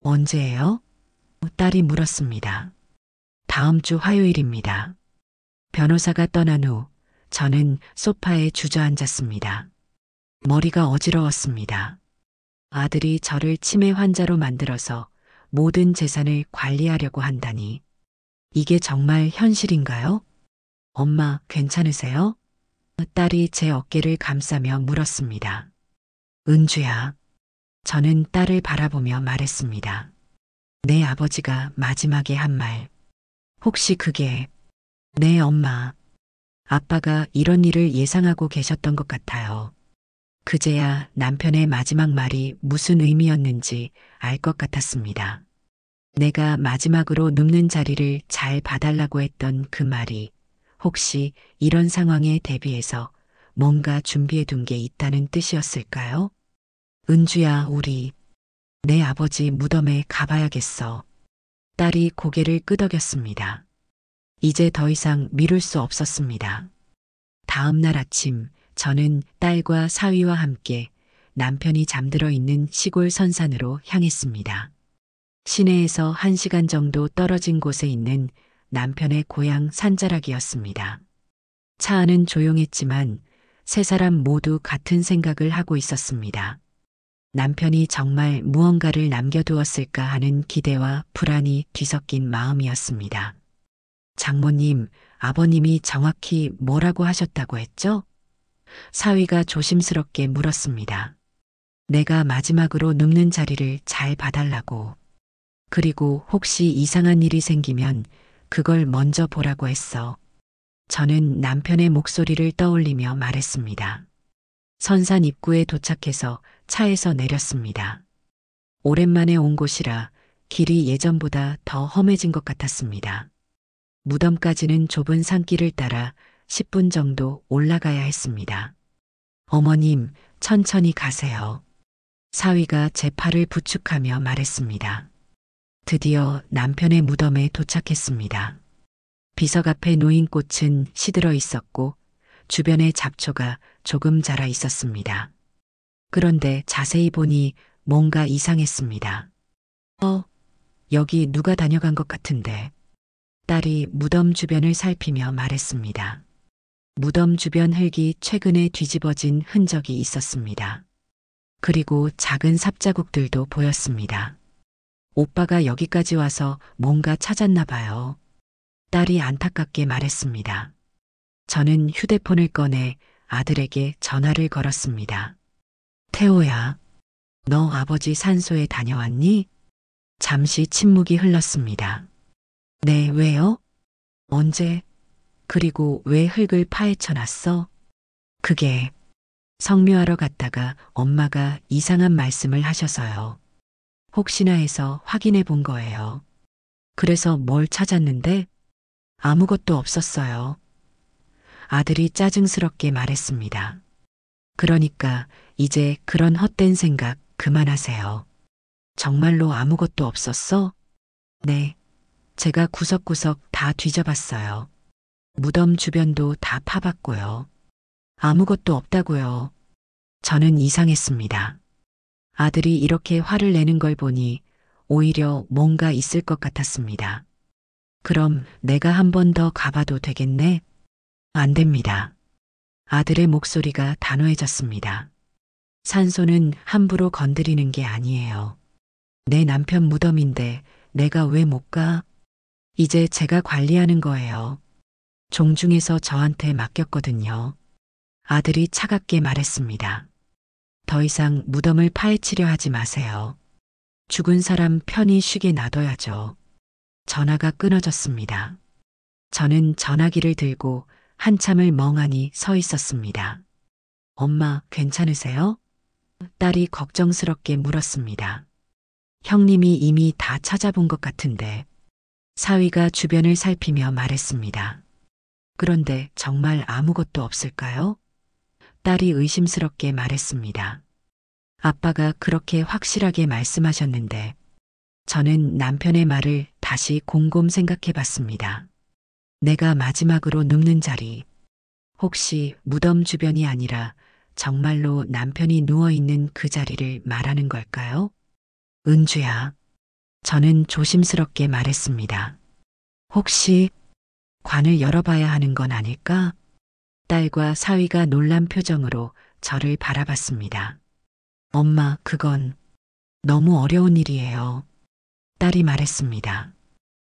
언제예요? 딸이 물었습니다. 다음 주 화요일입니다. 변호사가 떠난 후 저는 소파에 주저앉았습니다. 머리가 어지러웠습니다. 아들이 저를 치매 환자로 만들어서 모든 재산을 관리하려고 한다니. 이게 정말 현실인가요? 엄마, 괜찮으세요? 딸이 제 어깨를 감싸며 물었습니다. 은주야. 저는 딸을 바라보며 말했습니다. 내 아버지가 마지막에 한 말. 혹시 그게 네, 엄마. 아빠가 이런 일을 예상하고 계셨던 것 같아요. 그제야 남편의 마지막 말이 무슨 의미였는지 알 것 같았습니다. 내가 마지막으로 눕는 자리를 잘 봐달라고 했던 그 말이 혹시 이런 상황에 대비해서 뭔가 준비해 둔 게 있다는 뜻이었을까요? 은주야, 우리 내 아버지 무덤에 가봐야겠어. 딸이 고개를 끄덕였습니다. 이제 더 이상 미룰 수 없었습니다. 다음 날 아침 저는 딸과 사위와 함께 남편이 잠들어 있는 시골 선산으로 향했습니다. 시내에서 1시간 정도 떨어진 곳에 있는 남편의 고향 산자락이었습니다. 차 안은 조용했지만 세 사람 모두 같은 생각을 하고 있었습니다. 남편이 정말 무언가를 남겨두었을까 하는 기대와 불안이 뒤섞인 마음이었습니다. 장모님, 아버님이 정확히 뭐라고 하셨다고 했죠? 사위가 조심스럽게 물었습니다. 내가 마지막으로 눕는 자리를 잘 봐달라고. 그리고 혹시 이상한 일이 생기면 그걸 먼저 보라고 했어. 저는 남편의 목소리를 떠올리며 말했습니다. 선산 입구에 도착해서 차에서 내렸습니다. 오랜만에 온 곳이라 길이 예전보다 더 험해진 것 같았습니다. 무덤까지는 좁은 산길을 따라 10분 정도 올라가야 했습니다. 어머님, 천천히 가세요. 사위가 제 팔을 부축하며 말했습니다. 드디어 남편의 무덤에 도착했습니다. 비석 앞에 놓인 꽃은 시들어 있었고 주변에 잡초가 조금 자라 있었습니다. 그런데 자세히 보니 뭔가 이상했습니다. 여기 누가 다녀간 것 같은데. 딸이 무덤 주변을 살피며 말했습니다. 무덤 주변 흙이 최근에 뒤집어진 흔적이 있었습니다. 그리고 작은 삽자국들도 보였습니다. 오빠가 여기까지 와서 뭔가 찾았나 봐요. 딸이 안타깝게 말했습니다. 저는 휴대폰을 꺼내 아들에게 전화를 걸었습니다. 태호야, 너 아버지 산소에 다녀왔니? 잠시 침묵이 흘렀습니다. 네, 왜요? 언제? 그리고 왜 흙을 파헤쳐 놨어? 그게 성묘하러 갔다가 엄마가 이상한 말씀을 하셔서요. 혹시나 해서 확인해 본 거예요. 그래서 뭘 찾았는데 아무것도 없었어요. 아들이 짜증스럽게 말했습니다. 그러니까 이제 그런 헛된 생각 그만하세요. 정말로 아무것도 없었어? 네. 제가 구석구석 다 뒤져봤어요. 무덤 주변도 다 파봤고요. 아무것도 없다고요. 저는 이상했습니다. 아들이 이렇게 화를 내는 걸 보니 오히려 뭔가 있을 것 같았습니다. 그럼 내가 한 번 더 가봐도 되겠네? 안 됩니다. 아들의 목소리가 단호해졌습니다. 산소는 함부로 건드리는 게 아니에요. 내 남편 무덤인데 내가 왜 못 가? 이제 제가 관리하는 거예요. 종중에서 저한테 맡겼거든요. 아들이 차갑게 말했습니다. 더 이상 무덤을 파헤치려 하지 마세요. 죽은 사람 편히 쉬게 놔둬야죠. 전화가 끊어졌습니다. 저는 전화기를 들고 한참을 멍하니 서 있었습니다. 엄마, 괜찮으세요? 딸이 걱정스럽게 물었습니다. 형님이 이미 다 찾아본 것 같은데. 사위가 주변을 살피며 말했습니다. 그런데 정말 아무것도 없을까요? 딸이 의심스럽게 말했습니다. 아빠가 그렇게 확실하게 말씀하셨는데 저는 남편의 말을 다시 곰곰 생각해 봤습니다. 내가 마지막으로 눕는 자리, 혹시 무덤 주변이 아니라 정말로 남편이 누워있는 그 자리를 말하는 걸까요? 은주야, 저는 조심스럽게 말했습니다. 혹시 관을 열어봐야 하는 건 아닐까? 딸과 사위가 놀란 표정으로 저를 바라봤습니다. 엄마, 그건 너무 어려운 일이에요. 딸이 말했습니다.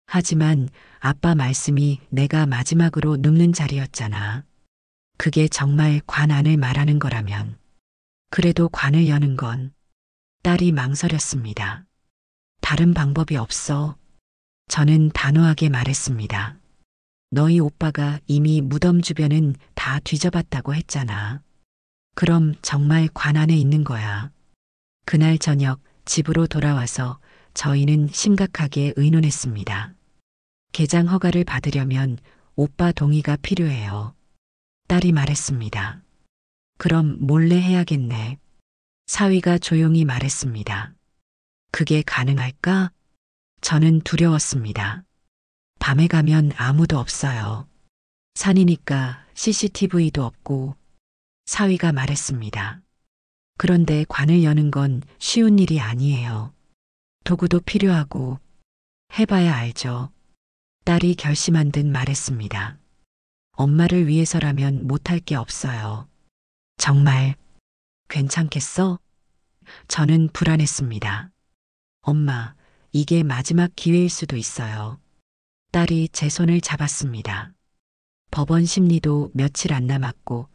하지만 아빠 말씀이 내가 마지막으로 눕는 자리였잖아. 그게 정말 관 안을 말하는 거라면. 그래도 관을 여는 건 딸이 망설였습니다. 다른 방법이 없어. 저는 단호하게 말했습니다. 너희 오빠가 이미 무덤 주변은 다 뒤져봤다고 했잖아. 그럼 정말 관 안에 있는 거야. 그날 저녁 집으로 돌아와서 저희는 심각하게 의논했습니다. 개장 허가를 받으려면 오빠 동의가 필요해요. 딸이 말했습니다. 그럼 몰래 해야겠네. 사위가 조용히 말했습니다. 그게 가능할까? 저는 두려웠습니다. 밤에 가면 아무도 없어요. 산이니까 CCTV도 없고. 사위가 말했습니다. 그런데 관을 여는 건 쉬운 일이 아니에요. 도구도 필요하고. 해봐야 알죠. 딸이 결심한 듯 말했습니다. 엄마를 위해서라면 못할 게 없어요. 정말 괜찮겠어? 저는 불안했습니다. 엄마, 이게 마지막 기회일 수도 있어요. 딸이 제 손을 잡았습니다. 법원 심리도 며칠 안 남았고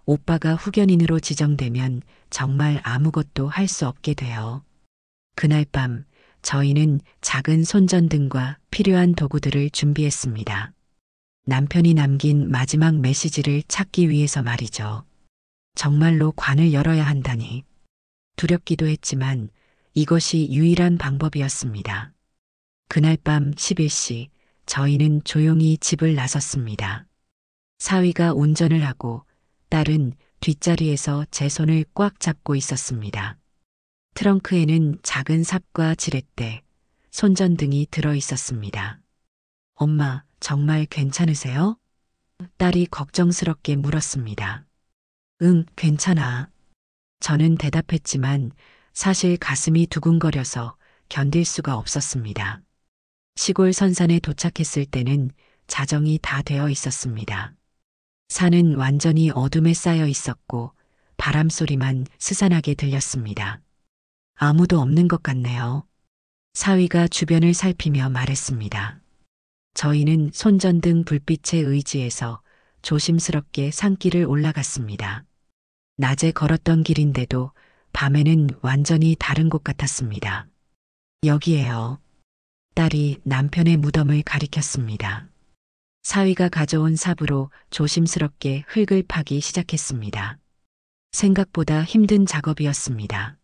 오빠가 후견인으로 지정되면 정말 아무것도 할 수 없게 돼요. 그날 밤 저희는 작은 손전등과 필요한 도구들을 준비했습니다. 남편이 남긴 마지막 메시지를 찾기 위해서 말이죠. 정말로 관을 열어야 한다니. 두렵기도 했지만 이것이 유일한 방법이었습니다. 그날 밤 11시 저희는 조용히 집을 나섰습니다. 사위가 운전을 하고 딸은 뒷자리에서 제 손을 꽉 잡고 있었습니다. 트렁크에는 작은 삽과 지렛대, 손전등이 들어 있었습니다. 엄마, 정말 괜찮으세요? 딸이 걱정스럽게 물었습니다. 응, 괜찮아. 저는 대답했지만 사실 가슴이 두근거려서 견딜 수가 없었습니다. 시골 선산에 도착했을 때는 자정이 다 되어 있었습니다. 산은 완전히 어둠에 쌓여 있었고 바람 소리만 스산하게 들렸습니다. 아무도 없는 것 같네요. 사위가 주변을 살피며 말했습니다. 저희는 손전등 불빛에 의지해서 조심스럽게 산길을 올라갔습니다. 낮에 걸었던 길인데도 밤에는 완전히 다른 곳 같았습니다. 여기에요. 딸이 남편의 무덤을 가리켰습니다. 사위가 가져온 삽으로 조심스럽게 흙을 파기 시작했습니다. 생각보다 힘든 작업이었습니다.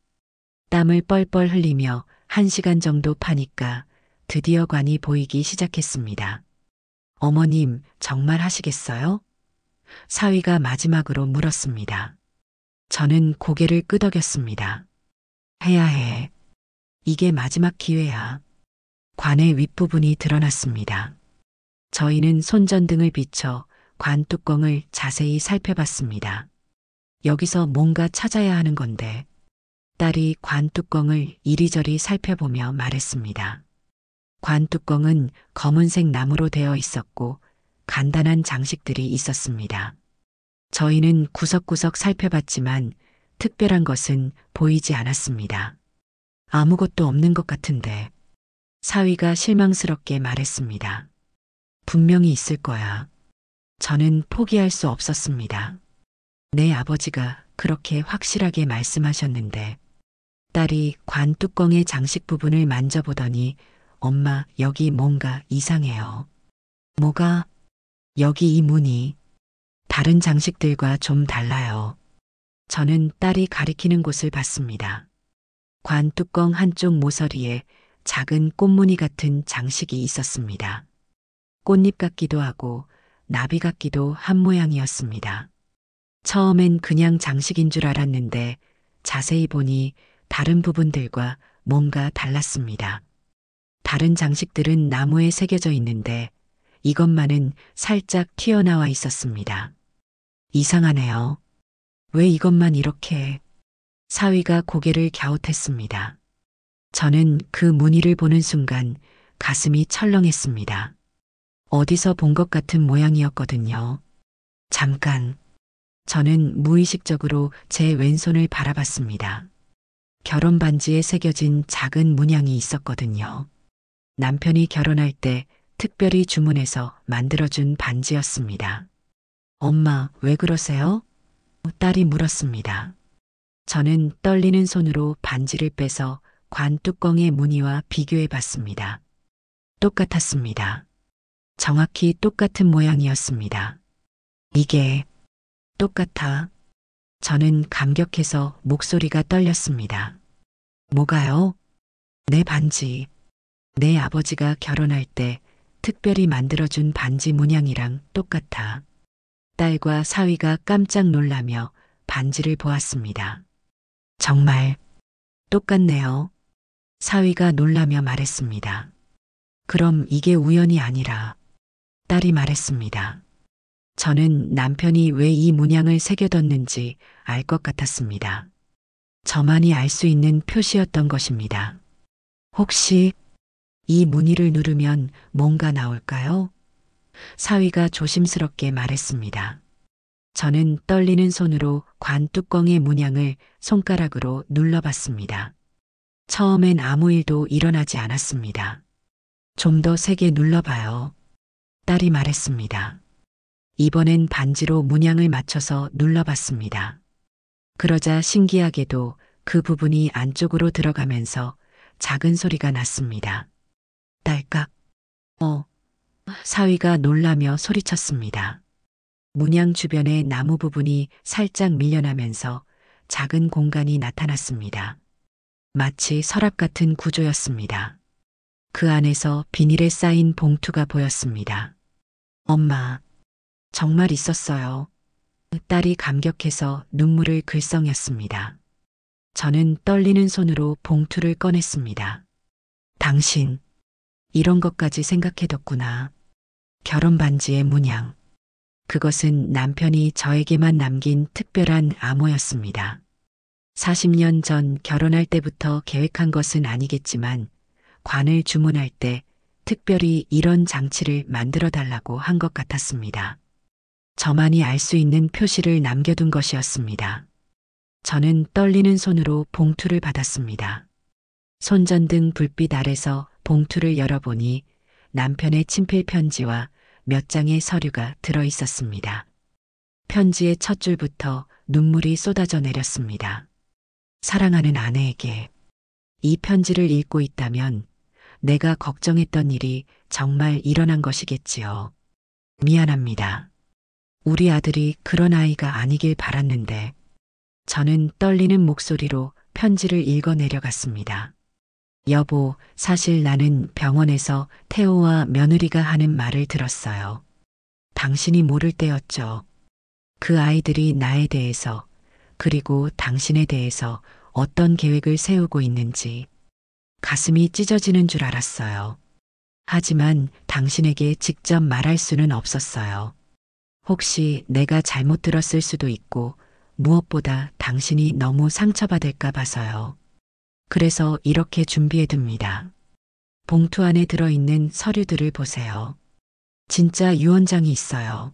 땀을 뻘뻘 흘리며 1시간 정도 파니까 드디어 관이 보이기 시작했습니다. 어머님, 정말 하시겠어요? 사위가 마지막으로 물었습니다. 저는 고개를 끄덕였습니다. 해야 해. 이게 마지막 기회야. 관의 윗부분이 드러났습니다. 저희는 손전등을 비춰 관 뚜껑을 자세히 살펴봤습니다. 여기서 뭔가 찾아야 하는 건데, 딸이 관 뚜껑을 이리저리 살펴보며 말했습니다. 관 뚜껑은 검은색 나무로 되어 있었고 간단한 장식들이 있었습니다. 저희는 구석구석 살펴봤지만 특별한 것은 보이지 않았습니다. 아무것도 없는 것 같은데, 사위가 실망스럽게 말했습니다. 분명히 있을 거야. 저는 포기할 수 없었습니다. 내 아버지가 그렇게 확실하게 말씀하셨는데, 딸이 관 뚜껑의 장식 부분을 만져보더니 엄마, 여기 뭔가 이상해요. 뭐가? 여기 이 문이 다른 장식들과 좀 달라요. 저는 딸이 가리키는 곳을 봤습니다. 관 뚜껑 한쪽 모서리에 작은 꽃무늬 같은 장식이 있었습니다. 꽃잎 같기도 하고 나비 같기도 한 모양이었습니다. 처음엔 그냥 장식인 줄 알았는데 자세히 보니 다른 부분들과 뭔가 달랐습니다. 다른 장식들은 나무에 새겨져 있는데 이것만은 살짝 튀어나와 있었습니다. 이상하네요. 왜 이것만 이렇게? 사위가 고개를 갸웃했습니다. 저는 그 무늬를 보는 순간 가슴이 철렁했습니다. 어디서 본 것 같은 모양이었거든요. 잠깐. 저는 무의식적으로 제 왼손을 바라봤습니다. 결혼 반지에 새겨진 작은 문양이 있었거든요. 남편이 결혼할 때 특별히 주문해서 만들어준 반지였습니다. 엄마, 왜 그러세요? 딸이 물었습니다. 저는 떨리는 손으로 반지를 빼서 관 뚜껑의 무늬와 비교해 봤습니다. 똑같았습니다. 정확히 똑같은 모양이었습니다. 이게 똑같아. 저는 감격해서 목소리가 떨렸습니다. 뭐가요? 내 반지. 내 아버지가 결혼할 때 특별히 만들어준 반지 문양이랑 똑같아. 딸과 사위가 깜짝 놀라며 반지를 보았습니다. 정말 똑같네요. 사위가 놀라며 말했습니다. 그럼 이게 우연이 아니라 딸이 말했습니다. 저는 남편이 왜 이 문양을 새겨뒀는지 알 것 같았습니다. 저만이 알 수 있는 표시였던 것입니다. 혹시 이 무늬를 누르면 뭔가 나올까요? 사위가 조심스럽게 말했습니다. 저는 떨리는 손으로 관 뚜껑의 문양을 손가락으로 눌러봤습니다. 처음엔 아무 일도 일어나지 않았습니다. 좀 더 세게 눌러봐요. 딸이 말했습니다. 이번엔 반지로 문양을 맞춰서 눌러봤습니다. 그러자 신기하게도 그 부분이 안쪽으로 들어가면서 작은 소리가 났습니다. 딸깍. 사위가 놀라며 소리쳤습니다. 문양 주변의 나무 부분이 살짝 밀려나면서 작은 공간이 나타났습니다. 마치 서랍 같은 구조였습니다. 그 안에서 비닐에 쌓인 봉투가 보였습니다. 엄마, 정말 있었어요. 딸이 감격해서 눈물을 글썽였습니다. 저는 떨리는 손으로 봉투를 꺼냈습니다. 당신, 이런 것까지 생각해뒀구나. 결혼 반지의 문양. 그것은 남편이 저에게만 남긴 특별한 암호였습니다. 40년 전 결혼할 때부터 계획한 것은 아니겠지만 관을 주문할 때 특별히 이런 장치를 만들어 달라고 한 것 같았습니다. 저만이 알 수 있는 표시를 남겨둔 것이었습니다. 저는 떨리는 손으로 봉투를 받았습니다. 손전등 불빛 아래서 봉투를 열어보니 남편의 친필 편지와 몇 장의 서류가 들어 있었습니다. 편지의 첫 줄부터 눈물이 쏟아져 내렸습니다. 사랑하는 아내에게 이 편지를 읽고 있다면 내가 걱정했던 일이 정말 일어난 것이겠지요. 미안합니다. 우리 아들이 그런 아이가 아니길 바랐는데 저는 떨리는 목소리로 편지를 읽어 내려갔습니다. 여보, 사실 나는 병원에서 태호와 며느리가 하는 말을 들었어요. 당신이 모를 때였죠. 그 아이들이 나에 대해서 그리고 당신에 대해서 어떤 계획을 세우고 있는지 가슴이 찢어지는 줄 알았어요. 하지만 당신에게 직접 말할 수는 없었어요. 혹시 내가 잘못 들었을 수도 있고 무엇보다 당신이 너무 상처받을까 봐서요. 그래서 이렇게 준비해둡니다. 봉투 안에 들어있는 서류들을 보세요. 진짜 유언장이 있어요.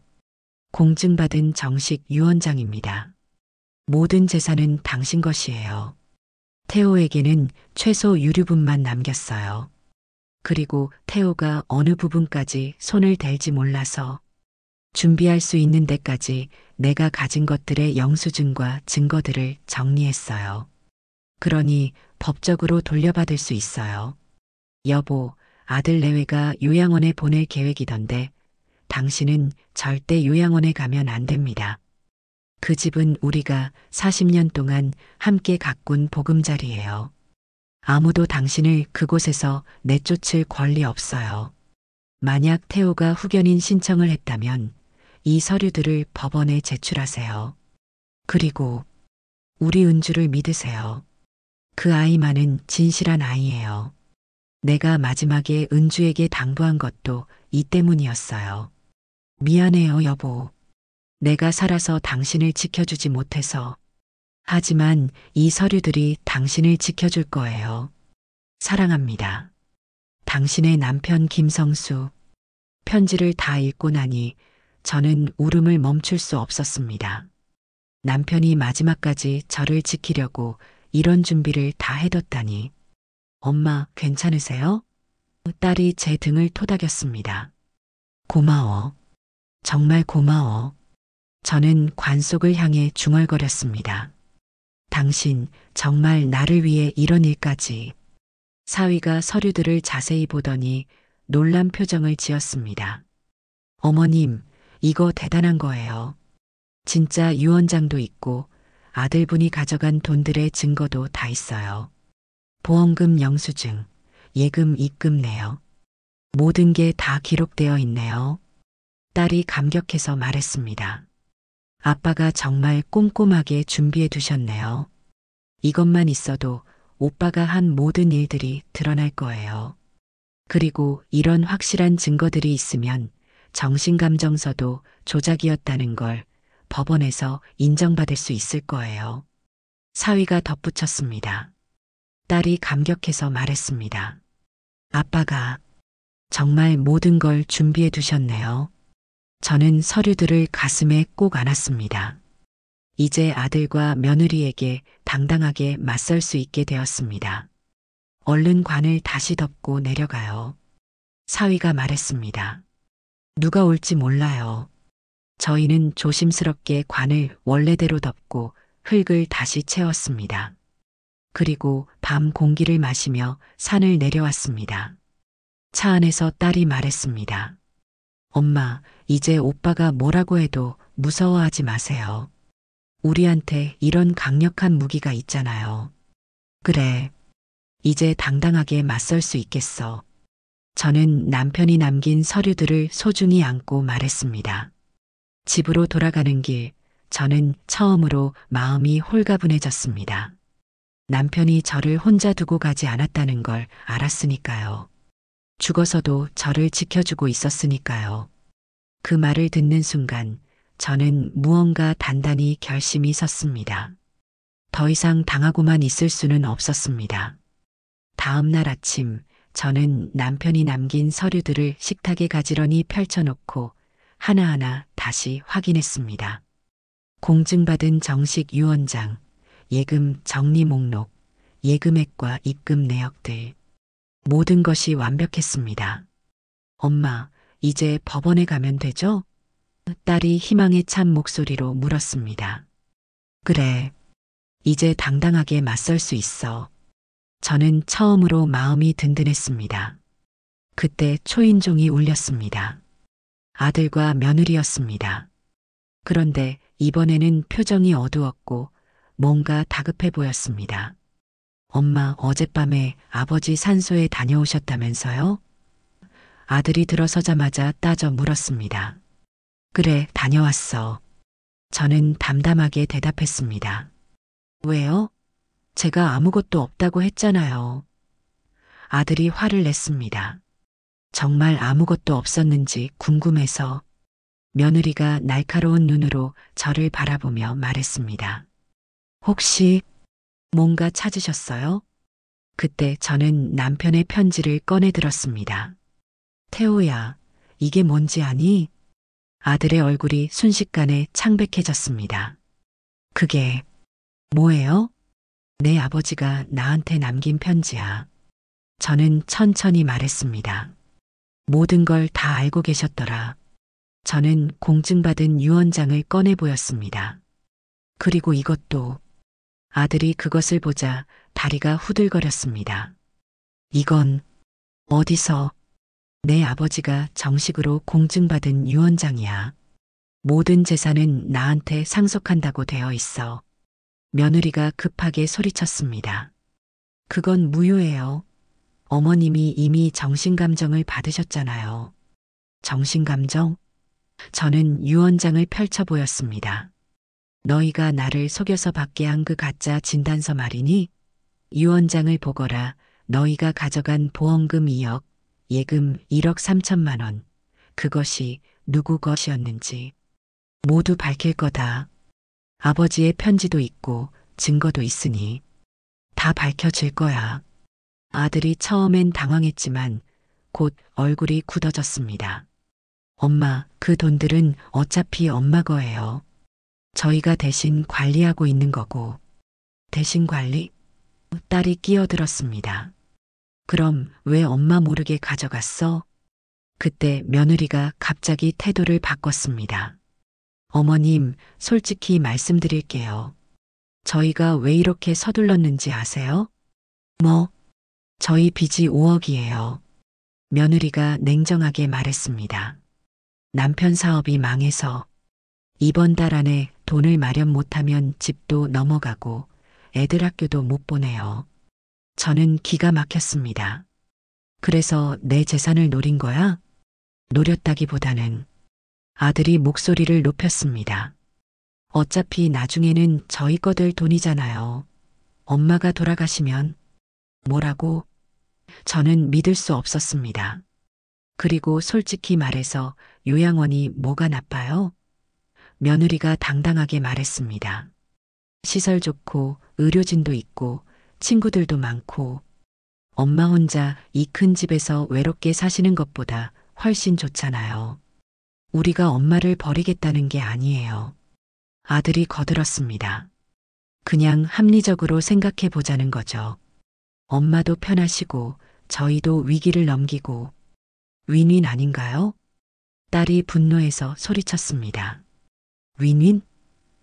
공증받은 정식 유언장입니다. 모든 재산은 당신 것이에요. 태호에게는 최소 유류분만 남겼어요. 그리고 태호가 어느 부분까지 손을 댈지 몰라서 준비할 수 있는 데까지 내가 가진 것들의 영수증과 증거들을 정리했어요. 그러니 법적으로 돌려받을 수 있어요. 여보, 아들 내외가 요양원에 보낼 계획이던데 당신은 절대 요양원에 가면 안 됩니다. 그 집은 우리가 40년 동안 함께 가꾼 보금자리예요. 아무도 당신을 그곳에서 내쫓을 권리 없어요. 만약 태호가 후견인 신청을 했다면 이 서류들을 법원에 제출하세요. 그리고 우리 은주를 믿으세요. 그 아이만은 진실한 아이예요. 내가 마지막에 은주에게 당부한 것도 이 때문이었어요. 미안해요, 여보. 내가 살아서 당신을 지켜주지 못해서. 하지만 이 서류들이 당신을 지켜줄 거예요. 사랑합니다. 당신의 남편 김성수. 편지를 다 읽고 나니 저는 울음을 멈출 수 없었습니다. 남편이 마지막까지 저를 지키려고 이런 준비를 다 해뒀다니. 엄마, 괜찮으세요? 딸이 제 등을 토닥였습니다. 고마워. 정말 고마워. 저는 관 속을 향해 중얼거렸습니다. 당신 정말 나를 위해 이런 일까지. 사위가 서류들을 자세히 보더니 놀란 표정을 지었습니다. 어머님, 이거 대단한 거예요. 진짜 유언장도 있고 아들분이 가져간 돈들의 증거도 다 있어요. 보험금 영수증, 예금 입금 내역. 모든 게 다 기록되어 있네요. 딸이 감격해서 말했습니다. 아빠가 정말 꼼꼼하게 준비해 두셨네요. 이것만 있어도 오빠가 한 모든 일들이 드러날 거예요. 그리고 이런 확실한 증거들이 있으면 정신감정서도 조작이었다는 걸 법원에서 인정받을 수 있을 거예요. 사위가 덧붙였습니다. 딸이 감격해서 말했습니다. 아빠가 정말 모든 걸 준비해 두셨네요. 저는 서류들을 가슴에 꼭 안았습니다. 이제 아들과 며느리에게 당당하게 맞설 수 있게 되었습니다. 얼른 관을 다시 덮고 내려가요. 사위가 말했습니다. 누가 올지 몰라요. 저희는 조심스럽게 관을 원래대로 덮고 흙을 다시 채웠습니다. 그리고 밤 공기를 마시며 산을 내려왔습니다. 차 안에서 딸이 말했습니다. 엄마, 이제 오빠가 뭐라고 해도 무서워하지 마세요. 우리한테 이런 강력한 무기가 있잖아요. 그래. 이제 당당하게 맞설 수 있겠어. 저는 남편이 남긴 서류들을 소중히 안고 말했습니다. 집으로 돌아가는 길, 저는 처음으로 마음이 홀가분해졌습니다. 남편이 저를 혼자 두고 가지 않았다는 걸 알았으니까요. 죽어서도 저를 지켜주고 있었으니까요. 그 말을 듣는 순간 저는 무언가 단단히 결심이 섰습니다. 더 이상 당하고만 있을 수는 없었습니다. 다음 날 아침 저는 남편이 남긴 서류들을 식탁에 가지런히 펼쳐놓고 하나하나 다시 확인했습니다. 공증받은 정식 유언장, 예금 정리 목록, 예금액과 입금 내역들. 모든 것이 완벽했습니다. 엄마, 이제 법원에 가면 되죠? 딸이 희망에 찬 목소리로 물었습니다. 그래, 이제 당당하게 맞설 수 있어. 저는 처음으로 마음이 든든했습니다. 그때 초인종이 울렸습니다. 아들과 며느리였습니다. 그런데 이번에는 표정이 어두웠고 뭔가 다급해 보였습니다. 엄마, 어젯밤에 아버지 산소에 다녀오셨다면서요? 아들이 들어서자마자 따져 물었습니다. 그래, 다녀왔어. 저는 담담하게 대답했습니다. 왜요? 제가 아무것도 없다고 했잖아요. 아들이 화를 냈습니다. 정말 아무것도 없었는지 궁금해서. 며느리가 날카로운 눈으로 저를 바라보며 말했습니다. 혹시 뭔가 찾으셨어요? 그때 저는 남편의 편지를 꺼내 들었습니다. 태호야, 이게 뭔지 아니? 아들의 얼굴이 순식간에 창백해졌습니다. 그게 뭐예요? 내 아버지가 나한테 남긴 편지야. 저는 천천히 말했습니다. 모든 걸 다 알고 계셨더라. 저는 공증받은 유언장을 꺼내 보였습니다. 그리고 이것도. 아들이 그것을 보자 다리가 후들거렸습니다. 이건 어디서? 내 아버지가 정식으로 공증받은 유언장이야. 모든 재산은 나한테 상속한다고 되어 있어. 며느리가 급하게 소리쳤습니다. 그건 무효예요. 어머님이 이미 정신감정을 받으셨잖아요. 정신감정? 저는 유언장을 펼쳐 보였습니다. 너희가 나를 속여서 받게 한 그 가짜 진단서 말이니? 유언장을 보거라. 너희가 가져간 보험금 2억, 예금 1억 3천만 원. 그것이 누구 것이었는지 모두 밝힐 거다. 아버지의 편지도 있고 증거도 있으니 다 밝혀질 거야. 아들이 처음엔 당황했지만 곧 얼굴이 굳어졌습니다. 엄마, 그 돈들은 어차피 엄마 거예요. 저희가 대신 관리하고 있는 거고. 대신 관리? 딸이 끼어들었습니다. 그럼 왜 엄마 모르게 가져갔어? 그때 며느리가 갑자기 태도를 바꿨습니다. 어머님, 솔직히 말씀드릴게요. 저희가 왜 이렇게 서둘렀는지 아세요? 뭐? 저희 빚이 5억이에요. 며느리가 냉정하게 말했습니다. 남편 사업이 망해서 이번 달 안에 돈을 마련 못하면 집도 넘어가고 애들 학교도 못 보내요. 저는 기가 막혔습니다. 그래서 내 재산을 노린 거야? 노렸다기보다는. 아들이 목소리를 높였습니다. 어차피 나중에는 저희 거들 돈이잖아요. 엄마가 돌아가시면. 뭐라고? 저는 믿을 수 없었습니다. 그리고 솔직히 말해서 요양원이 뭐가 나빠요? 며느리가 당당하게 말했습니다. 시설 좋고 의료진도 있고 친구들도 많고 엄마 혼자 이 큰 집에서 외롭게 사시는 것보다 훨씬 좋잖아요. 우리가 엄마를 버리겠다는 게 아니에요. 아들이 거들었습니다. 그냥 합리적으로 생각해 보자는 거죠. 엄마도 편하시고 저희도 위기를 넘기고 윈윈 아닌가요? 딸이 분노해서 소리쳤습니다. 윈윈?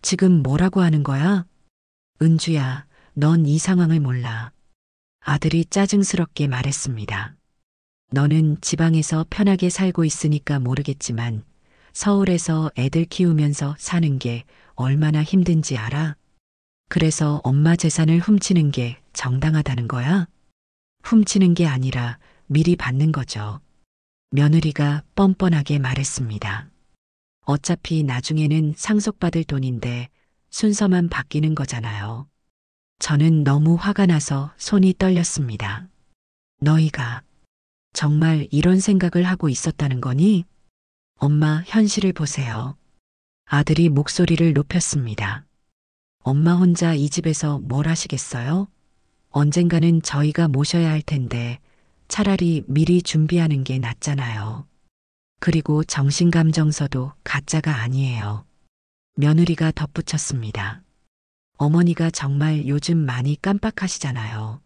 지금 뭐라고 하는 거야? 은주야, 넌 이 상황을 몰라. 아들이 짜증스럽게 말했습니다. 너는 지방에서 편하게 살고 있으니까 모르겠지만 서울에서 애들 키우면서 사는 게 얼마나 힘든지 알아? 그래서 엄마 재산을 훔치는 게 정당하다는 거야? 훔치는 게 아니라 미리 받는 거죠. 며느리가 뻔뻔하게 말했습니다. 어차피 나중에는 상속받을 돈인데 순서만 바뀌는 거잖아요. 저는 너무 화가 나서 손이 떨렸습니다. 너희가 정말 이런 생각을 하고 있었다는 거니? 엄마, 현실을 보세요. 아들이 목소리를 높였습니다. 엄마 혼자 이 집에서 뭘 하시겠어요? 언젠가는 저희가 모셔야 할 텐데 차라리 미리 준비하는 게 낫잖아요. 그리고 정신감정서도 가짜가 아니에요. 며느리가 덧붙였습니다. 어머니가 정말 요즘 많이 깜빡하시잖아요.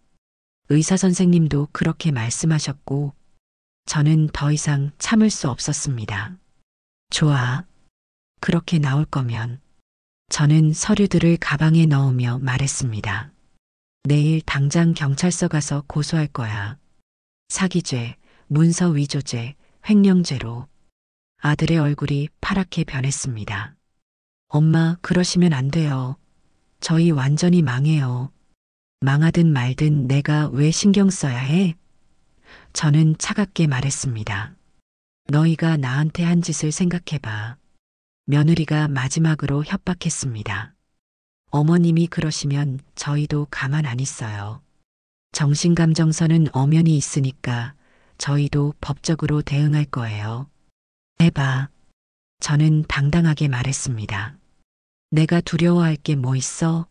의사 선생님도 그렇게 말씀하셨고, 저는 더 이상 참을 수 없었습니다. 좋아. 그렇게 나올 거면. 저는 서류들을 가방에 넣으며 말했습니다. 내일 당장 경찰서 가서 고소할 거야. 사기죄, 문서 위조죄, 횡령죄로. 아들의 얼굴이 파랗게 변했습니다. 엄마, 그러시면 안 돼요. 저희 완전히 망해요. 망하든 말든 내가 왜 신경 써야 해? 저는 차갑게 말했습니다. 너희가 나한테 한 짓을 생각해봐. 며느리가 마지막으로 협박했습니다. 어머님이 그러시면 저희도 가만 안 있어요. 정신감정서는 엄연히 있으니까 저희도 법적으로 대응할 거예요. 해봐. 저는 당당하게 말했습니다. 내가 두려워할 게 뭐 있어?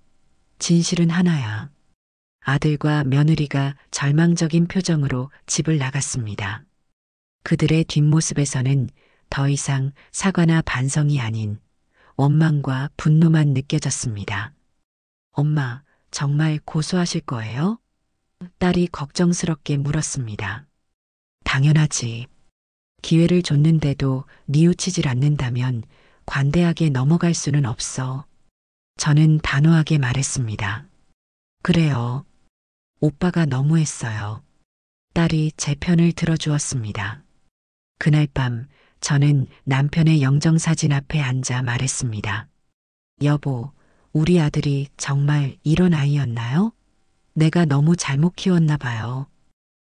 진실은 하나야. 아들과 며느리가 절망적인 표정으로 집을 나갔습니다. 그들의 뒷모습에서는 더 이상 사과나 반성이 아닌 원망과 분노만 느껴졌습니다. 엄마, 정말 고소하실 거예요? 딸이 걱정스럽게 물었습니다. 당연하지. 기회를 줬는데도 뉘우치질 않는다면 관대하게 넘어갈 수는 없어. 저는 단호하게 말했습니다. 그래요. 오빠가 너무했어요. 딸이 제 편을 들어주었습니다. 그날 밤 저는 남편의 영정사진 앞에 앉아 말했습니다. 여보, 우리 아들이 정말 이런 아이였나요? 내가 너무 잘못 키웠나 봐요.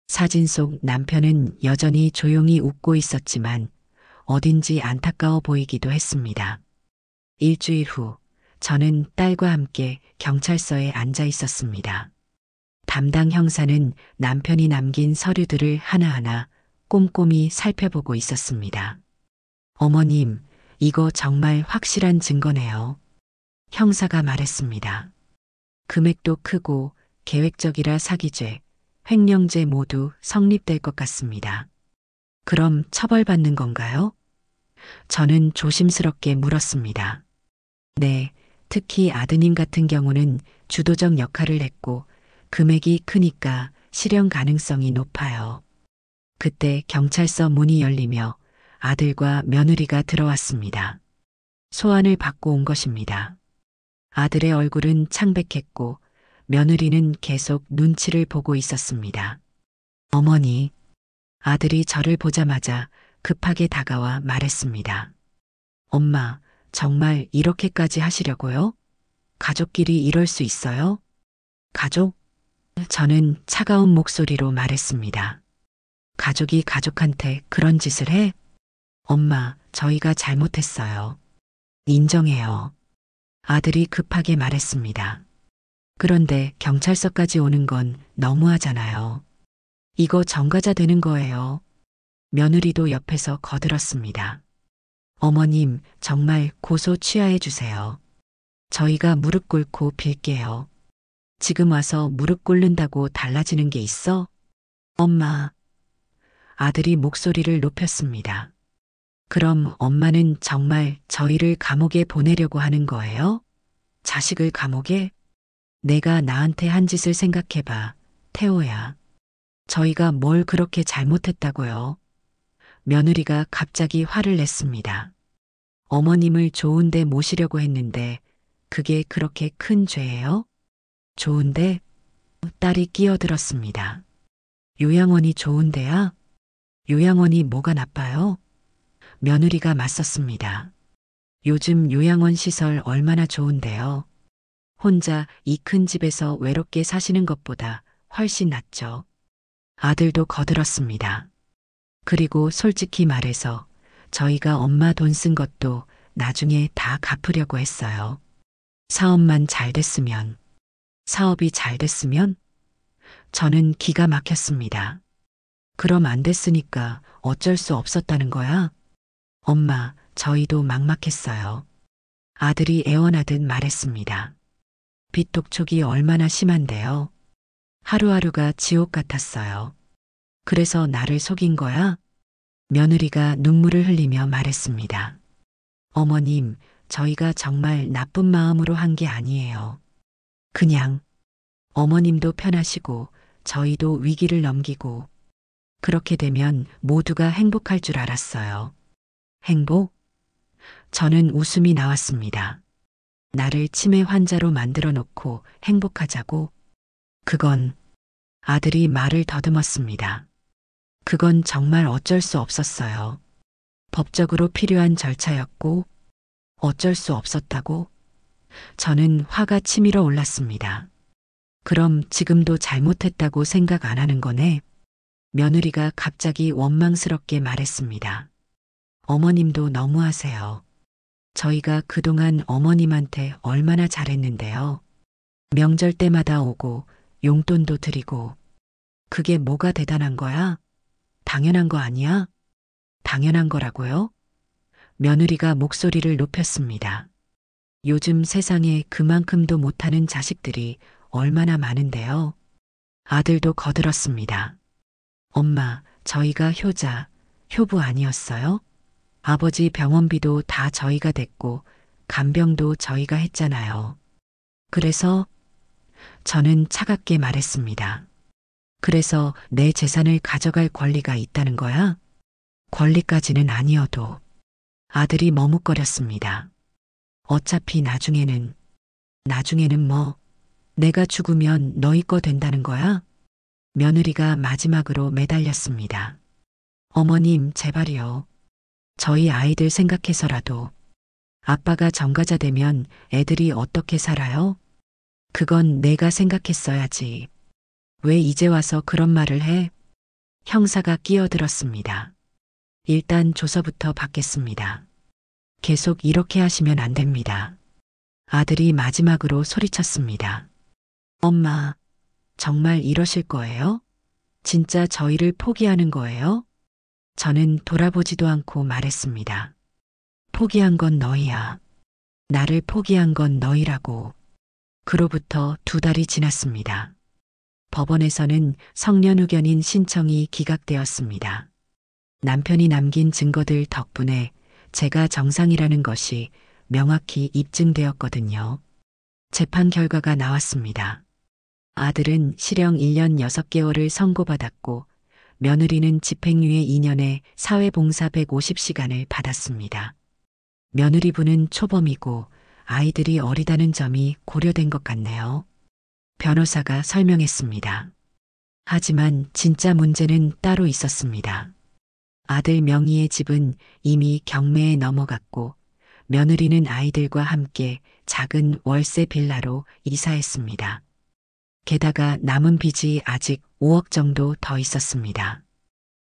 사진 속 남편은 여전히 조용히 웃고 있었지만 어딘지 안타까워 보이기도 했습니다. 일주일 후 저는 딸과 함께 경찰서에 앉아 있었습니다. 담당 형사는 남편이 남긴 서류들을 하나하나 꼼꼼히 살펴보고 있었습니다. 어머님, 이거 정말 확실한 증거네요. 형사가 말했습니다. 금액도 크고 계획적이라 사기죄, 횡령죄 모두 성립될 것 같습니다. 그럼 처벌받는 건가요? 저는 조심스럽게 물었습니다. 네, 특히 아드님 같은 경우는 주도적 역할을 했고 금액이 크니까 실형 가능성이 높아요. 그때 경찰서 문이 열리며 아들과 며느리가 들어왔습니다. 소환을 받고 온 것입니다. 아들의 얼굴은 창백했고 며느리는 계속 눈치를 보고 있었습니다. 어머니, 아들이 저를 보자마자 급하게 다가와 말했습니다. 엄마, 정말 이렇게까지 하시려고요? 가족끼리 이럴 수 있어요? 가족? 저는 차가운 목소리로 말했습니다. 가족이 가족한테 그런 짓을 해? 엄마, 저희가 잘못했어요. 인정해요. 아들이 급하게 말했습니다. 그런데 경찰서까지 오는 건 너무하잖아요. 이거 전과자 되는 거예요. 며느리도 옆에서 거들었습니다. 어머님, 정말 고소 취하해 주세요. 저희가 무릎 꿇고 빌게요. 지금 와서 무릎 꿇는다고 달라지는 게 있어? 엄마. 아들이 목소리를 높였습니다. 그럼 엄마는 정말 저희를 감옥에 보내려고 하는 거예요? 자식을 감옥에? 내가 나한테 한 짓을 생각해봐, 태호야. 저희가 뭘 그렇게 잘못했다고요? 며느리가 갑자기 화를 냈습니다. 어머님을 좋은데 모시려고 했는데 그게 그렇게 큰 죄예요? 좋은데? 딸이 끼어들었습니다. 요양원이 좋은데야? 요양원이 뭐가 나빠요? 며느리가 맞섰습니다. 요즘 요양원 시설 얼마나 좋은데요. 혼자 이 큰 집에서 외롭게 사시는 것보다 훨씬 낫죠. 아들도 거들었습니다. 그리고 솔직히 말해서 저희가 엄마 돈 쓴 것도 나중에 다 갚으려고 했어요. 사업만 잘 됐으면, 사업이 잘 됐으면 저는 기가 막혔습니다. 그럼 안 됐으니까 어쩔 수 없었다는 거야? 엄마, 저희도 막막했어요. 아들이 애원하듯 말했습니다. 빚 독촉이 얼마나 심한데요. 하루하루가 지옥 같았어요. 그래서 나를 속인 거야? 며느리가 눈물을 흘리며 말했습니다. 어머님, 저희가 정말 나쁜 마음으로 한 게 아니에요. 그냥 어머님도 편하시고 저희도 위기를 넘기고 그렇게 되면 모두가 행복할 줄 알았어요. 행복? 저는 웃음이 나왔습니다. 나를 치매 환자로 만들어 놓고 행복하자고? 그건 아들이 말을 더듬었습니다. 그건 정말 어쩔 수 없었어요. 법적으로 필요한 절차였고 어쩔 수 없었다고? 저는 화가 치밀어 올랐습니다. 그럼 지금도 잘못했다고 생각 안 하는 거네? 며느리가 갑자기 원망스럽게 말했습니다. 어머님도 너무하세요. 저희가 그동안 어머님한테 얼마나 잘했는데요. 명절 때마다 오고 용돈도 드리고 그게 뭐가 대단한 거야? 당연한 거 아니야? 당연한 거라고요? 며느리가 목소리를 높였습니다. 요즘 세상에 그만큼도 못하는 자식들이 얼마나 많은데요. 아들도 거들었습니다. 엄마, 저희가 효부 아니었어요? 아버지 병원비도 다 저희가 댔고 간병도 저희가 했잖아요. 그래서 저는 차갑게 말했습니다. 그래서 내 재산을 가져갈 권리가 있다는 거야? 권리까지는 아니어도 아들이 머뭇거렸습니다. 어차피 나중에는 뭐 내가 죽으면 너희 거 된다는 거야? 며느리가 마지막으로 매달렸습니다. 어머님 제발이요. 저희 아이들 생각해서라도 아빠가 정가자 되면 애들이 어떻게 살아요? 그건 내가 생각했어야지. 왜 이제 와서 그런 말을 해? 형사가 끼어들었습니다. 일단 조서부터 받겠습니다. 계속 이렇게 하시면 안 됩니다. 아들이 마지막으로 소리쳤습니다. 엄마, 정말 이러실 거예요? 진짜 저희를 포기하는 거예요? 저는 돌아보지도 않고 말했습니다. 포기한 건 너희야. 나를 포기한 건 너희라고. 그로부터 2달이 지났습니다. 법원에서는 성년 의견인 신청이 기각되었습니다. 남편이 남긴 증거들 덕분에 제가 정상이라는 것이 명확히 입증되었거든요. 재판 결과가 나왔습니다. 아들은 실형 1년 6개월을 선고받았고 며느리는 집행유예 2년에 사회봉사 150시간을 받았습니다. 며느리분은 초범이고 아이들이 어리다는 점이 고려된 것 같네요. 변호사가 설명했습니다. 하지만 진짜 문제는 따로 있었습니다. 아들 명의의 집은 이미 경매에 넘어갔고 며느리는 아이들과 함께 작은 월세 빌라로 이사했습니다. 게다가 남은 빚이 아직 5억 정도 더 있었습니다.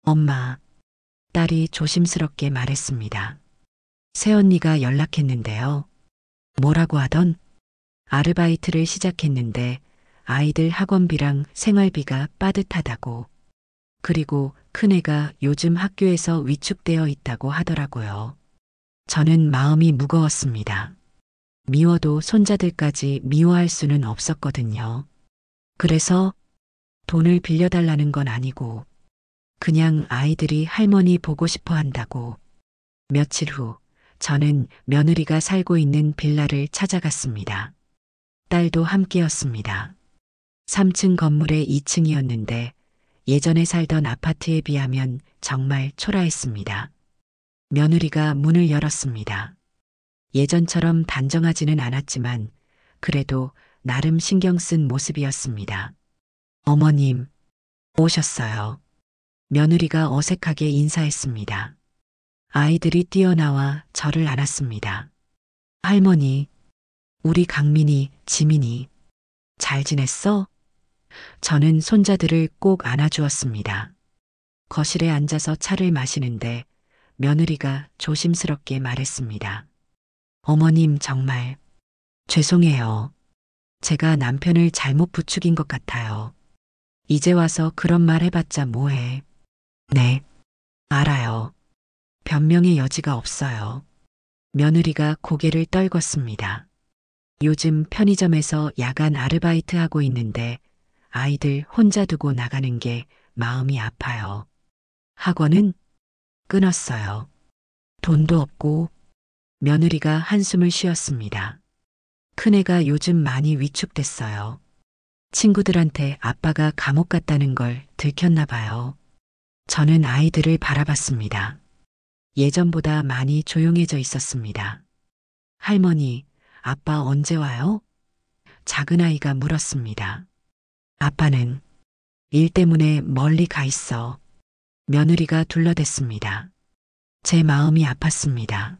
엄마, 딸이 조심스럽게 말했습니다. 새언니가 연락했는데요. 뭐라고 하던? 아르바이트를 시작했는데 아이들 학원비랑 생활비가 빠듯하다고. 그리고 큰애가 요즘 학교에서 위축되어 있다고 하더라고요. 저는 마음이 무거웠습니다. 미워도 손자들까지 미워할 수는 없었거든요. 그래서 돈을 빌려달라는 건 아니고 그냥 아이들이 할머니 보고 싶어 한다고. 며칠 후 저는 며느리가 살고 있는 빌라를 찾아갔습니다. 딸도 함께였습니다. 3층 건물의 2층이었는데 예전에 살던 아파트에 비하면 정말 초라했습니다. 며느리가 문을 열었습니다. 예전처럼 단정하지는 않았지만 그래도 나름 신경 쓴 모습이었습니다. 어머님, 오셨어요. 며느리가 어색하게 인사했습니다. 아이들이 뛰어나와 저를 안았습니다. 할머니, 우리 강민이, 지민이 잘 지냈어? 저는 손자들을 꼭 안아주었습니다. 거실에 앉아서 차를 마시는데 며느리가 조심스럽게 말했습니다. 어머님 정말 죄송해요. 제가 남편을 잘못 부추긴 것 같아요. 이제 와서 그런 말 해봤자 뭐해. 네, 알아요. 변명의 여지가 없어요. 며느리가 고개를 떨궜습니다. 요즘 편의점에서 야간 아르바이트 하고 있는데 아이들 혼자 두고 나가는 게 마음이 아파요. 학원은 끊었어요. 돈도 없고. 며느리가 한숨을 쉬었습니다. 큰애가 요즘 많이 위축됐어요. 친구들한테 아빠가 감옥 갔다는 걸 들켰나 봐요. 저는 아이들을 바라봤습니다. 예전보다 많이 조용해져 있었습니다. 할머니, 아빠 언제 와요? 작은 아이가 물었습니다. 아빠는 일 때문에 멀리 가 있어. 며느리가 둘러댔습니다. 제 마음이 아팠습니다.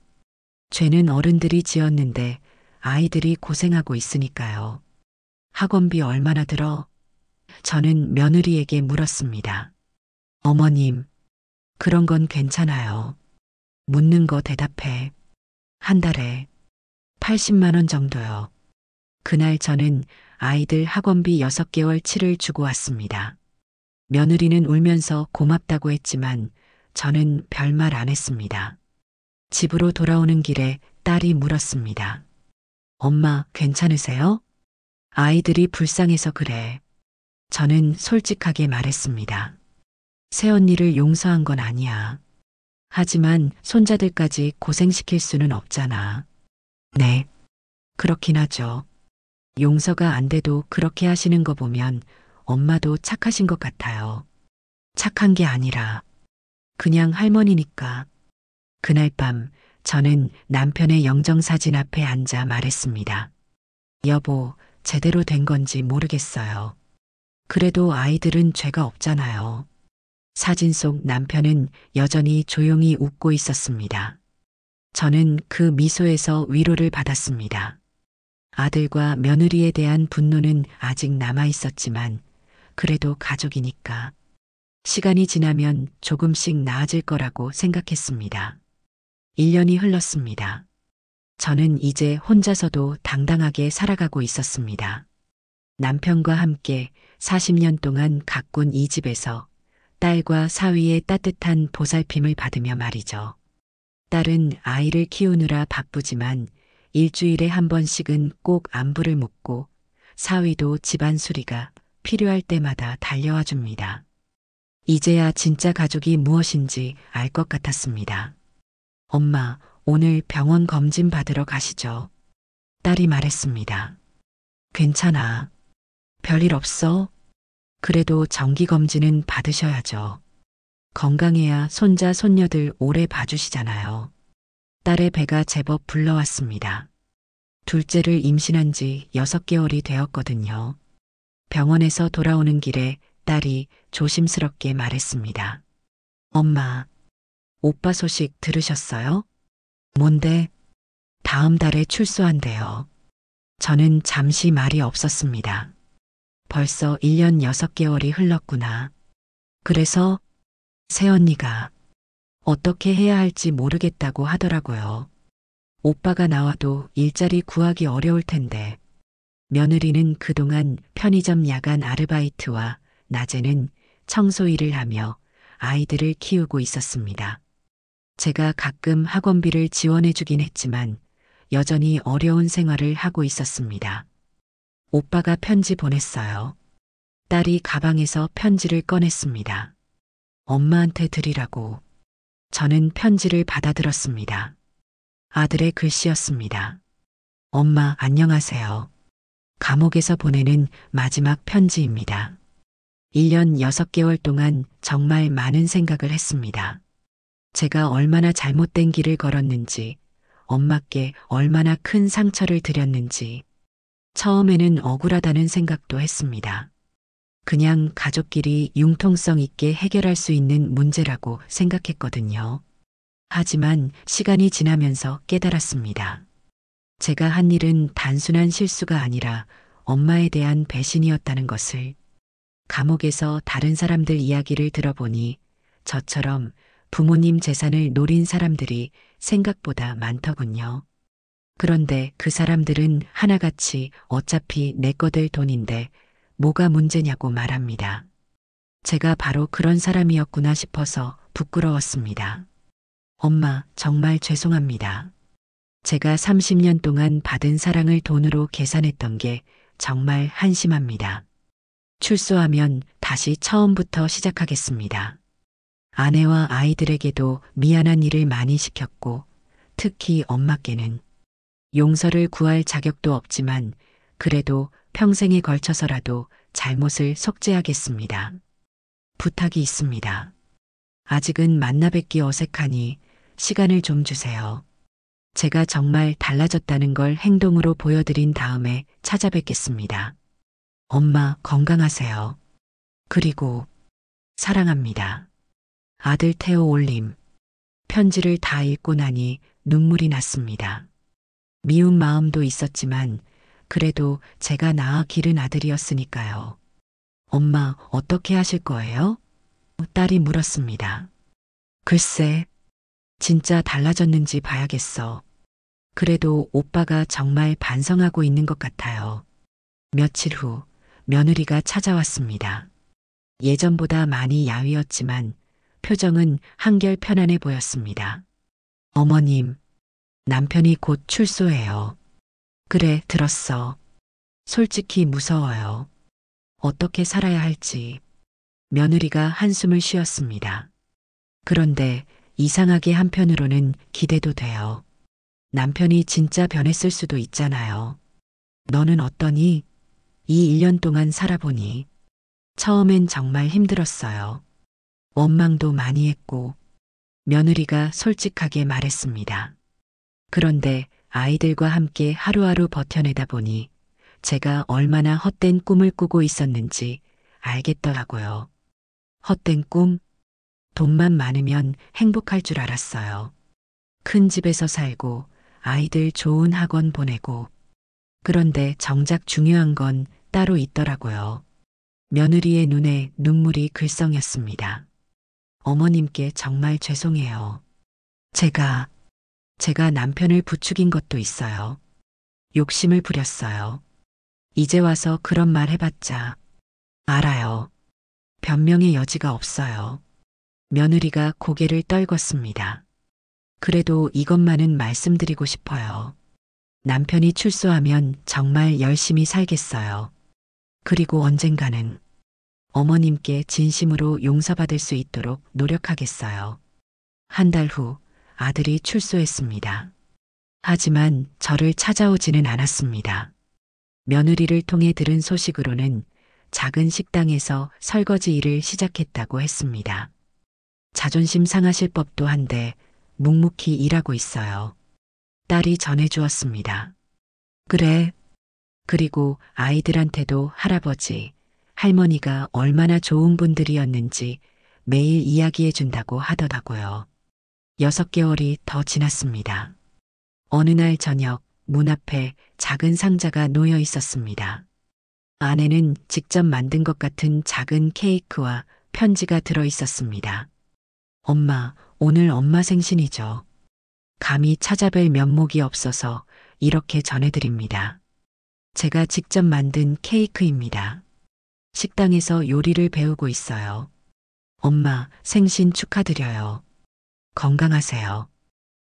죄는 어른들이 지었는데 아이들이 고생하고 있으니까요. 학원비 얼마나 들어? 저는 며느리에게 물었습니다. 어머님, 그런 건 괜찮아요. 묻는 거 대답해. 한 달에 80만 원 정도요. 그날 저는 아이들 학원비 6개월 치를 주고 왔습니다. 며느리는 울면서 고맙다고 했지만 저는 별말 안 했습니다. 집으로 돌아오는 길에 딸이 물었습니다. 엄마, 괜찮으세요? 아이들이 불쌍해서 그래. 저는 솔직하게 말했습니다. 새언니를 용서한 건 아니야. 하지만 손자들까지 고생시킬 수는 없잖아. 네, 그렇긴 하죠. 용서가 안 돼도 그렇게 하시는 거 보면 엄마도 착하신 것 같아요. 착한 게 아니라 그냥 할머니니까. 그날 밤 저는 남편의 영정사진 앞에 앉아 말했습니다. 여보, 제대로 된 건지 모르겠어요. 그래도 아이들은 죄가 없잖아요. 사진 속 남편은 여전히 조용히 웃고 있었습니다. 저는 그 미소에서 위로를 받았습니다. 아들과 며느리에 대한 분노는 아직 남아 있었지만 그래도 가족이니까 시간이 지나면 조금씩 나아질 거라고 생각했습니다. 1년이 흘렀습니다. 저는 이제 혼자서도 당당하게 살아가고 있었습니다. 남편과 함께 40년 동안 가꾼 이 집에서 딸과 사위의 따뜻한 보살핌을 받으며 말이죠. 딸은 아이를 키우느라 바쁘지만 일주일에 한 번씩은 꼭 안부를 묻고 사위도 집안 수리가 필요할 때마다 달려와 줍니다. 이제야 진짜 가족이 무엇인지 알 것 같았습니다. 엄마, 오늘 병원 검진 받으러 가시죠. 딸이 말했습니다. 괜찮아. 별일 없어? 그래도 정기검진은 받으셔야죠. 건강해야 손자, 손녀들 오래 봐주시잖아요. 딸의 배가 제법 불러왔습니다. 둘째를 임신한 지 6개월이 되었거든요. 병원에서 돌아오는 길에 딸이 조심스럽게 말했습니다. 엄마, 오빠 소식 들으셨어요? 뭔데? 다음 달에 출소한대요. 저는 잠시 말이 없었습니다. 벌써 1년 6개월이 흘렀구나. 그래서 새언니가 어떻게 해야 할지 모르겠다고 하더라고요. 오빠가 나와도 일자리 구하기 어려울 텐데. 며느리는 그동안 편의점 야간 아르바이트와 낮에는 청소 일을 하며 아이들을 키우고 있었습니다. 제가 가끔 학원비를 지원해 주긴 했지만 여전히 어려운 생활을 하고 있었습니다. 오빠가 편지 보냈어요. 딸이 가방에서 편지를 꺼냈습니다. 엄마한테 드리라고. 저는 편지를 받아들었습니다. 아들의 글씨였습니다. 엄마, 안녕하세요. 감옥에서 보내는 마지막 편지입니다. 1년 6개월 동안 정말 많은 생각을 했습니다. 제가 얼마나 잘못된 길을 걸었는지, 엄마께 얼마나 큰 상처를 드렸는지, 처음에는 억울하다는 생각도 했습니다. 그냥 가족끼리 융통성 있게 해결할 수 있는 문제라고 생각했거든요. 하지만 시간이 지나면서 깨달았습니다. 제가 한 일은 단순한 실수가 아니라 엄마에 대한 배신이었다는 것을. 감옥에서 다른 사람들 이야기를 들어보니 저처럼 부모님 재산을 노린 사람들이 생각보다 많더군요. 그런데 그 사람들은 하나같이 어차피 내 거 될 돈인데 뭐가 문제냐고 말합니다. 제가 바로 그런 사람이었구나 싶어서 부끄러웠습니다. 엄마, 정말 죄송합니다. 제가 30년 동안 받은 사랑을 돈으로 계산했던 게 정말 한심합니다. 출소하면 다시 처음부터 시작하겠습니다. 아내와 아이들에게도 미안한 일을 많이 시켰고, 특히 엄마께는 용서를 구할 자격도 없지만 그래도 평생에 걸쳐서라도 잘못을 속죄하겠습니다. 부탁이 있습니다. 아직은 만나 뵙기 어색하니 시간을 좀 주세요. 제가 정말 달라졌다는 걸 행동으로 보여드린 다음에 찾아뵙겠습니다. 엄마 건강하세요. 그리고 사랑합니다. 아들 태호 올림. 편지를 다 읽고 나니 눈물이 났습니다. 미운 마음도 있었지만 그래도 제가 낳아 기른 아들이었으니까요. 엄마 어떻게 하실 거예요? 딸이 물었습니다. 글쎄, 진짜 달라졌는지 봐야겠어. 그래도 오빠가 정말 반성하고 있는 것 같아요. 며칠 후 며느리가 찾아왔습니다. 예전보다 많이 야위었지만 표정은 한결 편안해 보였습니다. 어머님, 남편이 곧 출소해요. 그래, 들었어. 솔직히 무서워요. 어떻게 살아야 할지. 며느리가 한숨을 쉬었습니다. 그런데 이상하게 한편으로는 기대도 돼요. 남편이 진짜 변했을 수도 있잖아요. 너는 어떠니? 이 1년 동안 살아보니. 처음엔 정말 힘들었어요. 원망도 많이 했고, 며느리가 솔직하게 말했습니다. 그런데 아이들과 함께 하루하루 버텨내다 보니 제가 얼마나 헛된 꿈을 꾸고 있었는지 알겠더라고요. 헛된 꿈? 돈만 많으면 행복할 줄 알았어요. 큰 집에서 살고 아이들 좋은 학원 보내고. 그런데 정작 중요한 건 따로 있더라고요. 며느리의 눈에 눈물이 글썽였습니다. 어머님께 정말 죄송해요. 제가 남편을 부추긴 것도 있어요. 욕심을 부렸어요. 이제 와서 그런 말 해봤자. 알아요. 변명의 여지가 없어요. 며느리가 고개를 떨궜습니다. 그래도 이것만은 말씀드리고 싶어요. 남편이 출소하면 정말 열심히 살겠어요. 그리고 언젠가는 어머님께 진심으로 용서받을 수 있도록 노력하겠어요. 한 달 후 아들이 출소했습니다. 하지만 저를 찾아오지는 않았습니다. 며느리를 통해 들은 소식으로는 작은 식당에서 설거지 일을 시작했다고 했습니다. 자존심 상하실 법도 한데 묵묵히 일하고 있어요. 딸이 전해주었습니다. 그래. 그리고 아이들한테도 할아버지, 할머니가 얼마나 좋은 분들이었는지 매일 이야기해 준다고 하더라고요. 6개월이 더 지났습니다. 어느 날 저녁 문 앞에 작은 상자가 놓여 있었습니다. 안에는 직접 만든 것 같은 작은 케이크와 편지가 들어 있었습니다. 엄마, 오늘 엄마 생신이죠. 감히 찾아뵐 면목이 없어서 이렇게 전해드립니다. 제가 직접 만든 케이크입니다. 식당에서 요리를 배우고 있어요. 엄마, 생신 축하드려요. 건강하세요.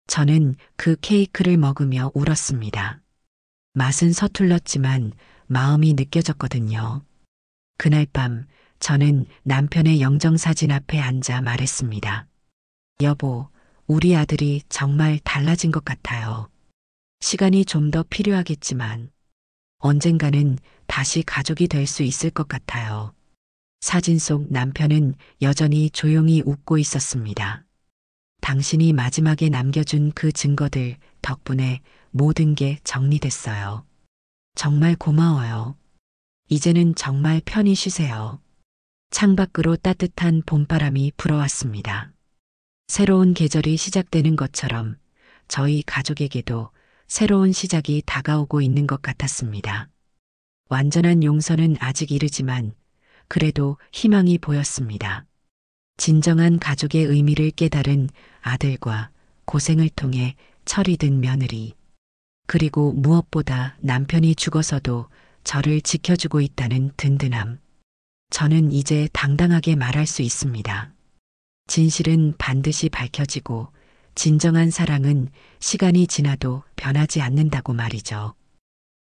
저는 그 케이크를 먹으며 울었습니다. 맛은 서툴렀지만 마음이 느껴졌거든요. 그날 밤 저는 남편의 영정사진 앞에 앉아 말했습니다. 여보, 우리 아들이 정말 달라진 것 같아요. 시간이 좀 더 필요하겠지만 언젠가는 다시 가족이 될 수 있을 것 같아요. 사진 속 남편은 여전히 조용히 웃고 있었습니다. 당신이 마지막에 남겨준 그 증거들 덕분에 모든 게 정리됐어요. 정말 고마워요. 이제는 정말 편히 쉬세요. 창밖으로 따뜻한 봄바람이 불어왔습니다. 새로운 계절이 시작되는 것처럼 저희 가족에게도 새로운 시작이 다가오고 있는 것 같았습니다. 완전한 용서는 아직 이르지만 그래도 희망이 보였습니다. 진정한 가족의 의미를 깨달은 아들과 고생을 통해 철이 든 며느리. 그리고 무엇보다 남편이 죽어서도 저를 지켜주고 있다는 든든함. 저는 이제 당당하게 말할 수 있습니다. 진실은 반드시 밝혀지고 진정한 사랑은 시간이 지나도 변하지 않는다고 말이죠.